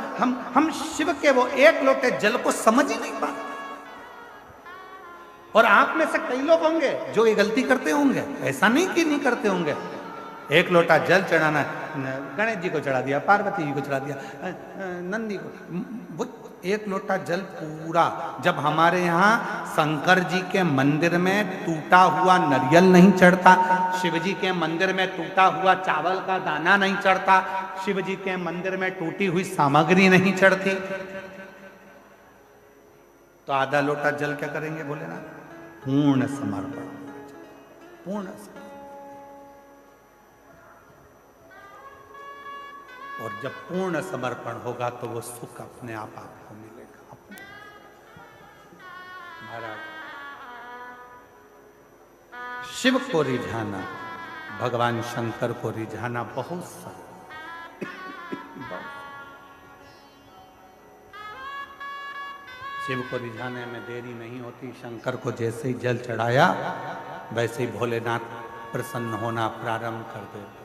हम शिव के वो एक लोटे जल को समझ ही नहीं पाते। और आप में से कई लोग होंगे जो ये गलती करते होंगे, ऐसा नहीं कि नहीं करते होंगे। एक लोटा जल चढ़ाना, गणेश जी को चढ़ा दिया, पार्वती जी को चढ़ा दिया, नंदी को, वो एक लोटा जल पूरा। जब हमारे यहाँ शंकर जी के मंदिर में टूटा हुआ नारियल नहीं चढ़ता, शिव जी के मंदिर में टूटा हुआ चावल का दाना नहीं चढ़ता, शिव जी के मंदिर में टूटी हुई सामग्री नहीं चढ़ती, तो आधा लोटा जल क्या करेंगे बोले ना? पूर्ण समर्पण, पूर्ण समर्पण। और जब पूर्ण समर्पण होगा तो वो सुख अपने आप आपको मिलेगा। महाराज, शिव को रिझाना, भगवान शंकर को रिझाना बहुत सरल। शिव को रिझाने में देरी नहीं होती। शंकर को जैसे ही जल चढ़ाया वैसे ही भोलेनाथ प्रसन्न होना प्रारंभ कर देते।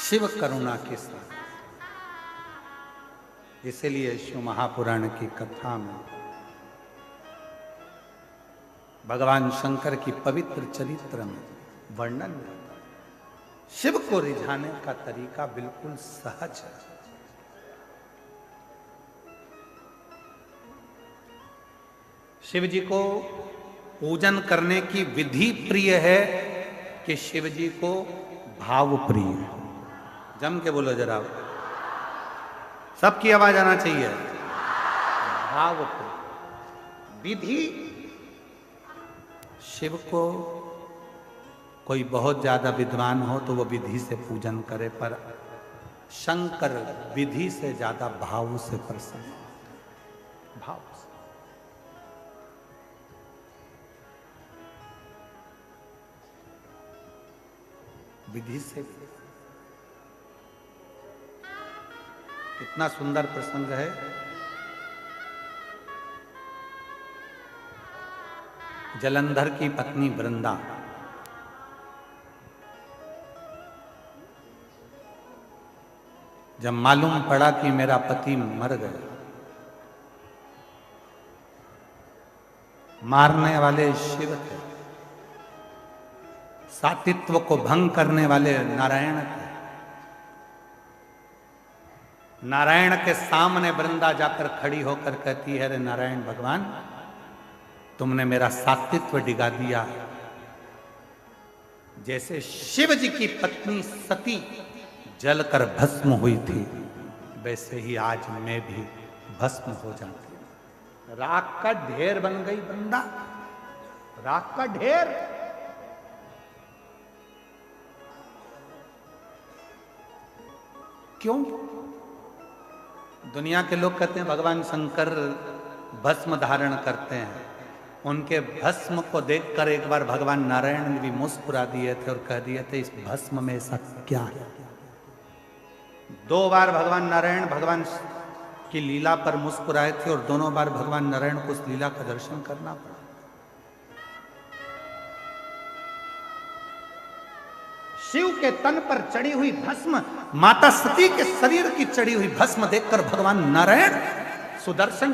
शिव करुणा के साथ, इसलिए शिव महापुराण की कथा में भगवान शंकर की पवित्र चरित्र में वर्णन है। शिव को रिझाने का तरीका बिल्कुल सहज है। शिव जी को पूजन करने की विधि प्रिय है कि शिव जी को भाव प्रिय है। जम के बोलो जरा, सबकी आवाज आना चाहिए। भाव प्रिय। विधि, शिव को कोई बहुत ज्यादा विद्वान हो तो वो विधि से पूजन करे, पर शंकर विधि से ज्यादा भाव से प्रसन्न, भाव से। विधि से। कितना सुंदर प्रसंग है। जलंधर की पत्नी वृंदा जब मालूम पड़ा कि मेरा पति मर गया, मारने वाले शिव थे, सातित्व को भंग करने वाले नारायण थे। नारायण के सामने वृंदा जाकर खड़ी होकर कहती है, अरे नारायण भगवान, तुमने मेरा सातित्व डिगा दिया। जैसे शिव जी की पत्नी सती जलकर भस्म हुई थी, वैसे ही आज मैं भी भस्म हो जाती। राख का ढेर बन गई वृंदा, राख का ढेर। क्यों? दुनिया के लोग कहते हैं भगवान शंकर भस्म धारण करते हैं। उनके भस्म को देखकर एक बार भगवान नारायण ने भी मुस्कुरा दिए थे और कह दिए थे, इस भस्म में ऐसा क्या है। 2 बार भगवान नारायण भगवान की लीला पर मुस्कुराए थे और दोनों बार भगवान नारायण को उस लीला का दर्शन करना पड़ा। शिव के तन पर चढ़ी हुई भस्म, माता सती के शरीर की चढ़ी हुई भस्म देखकर भगवान नारायण सुदर्शन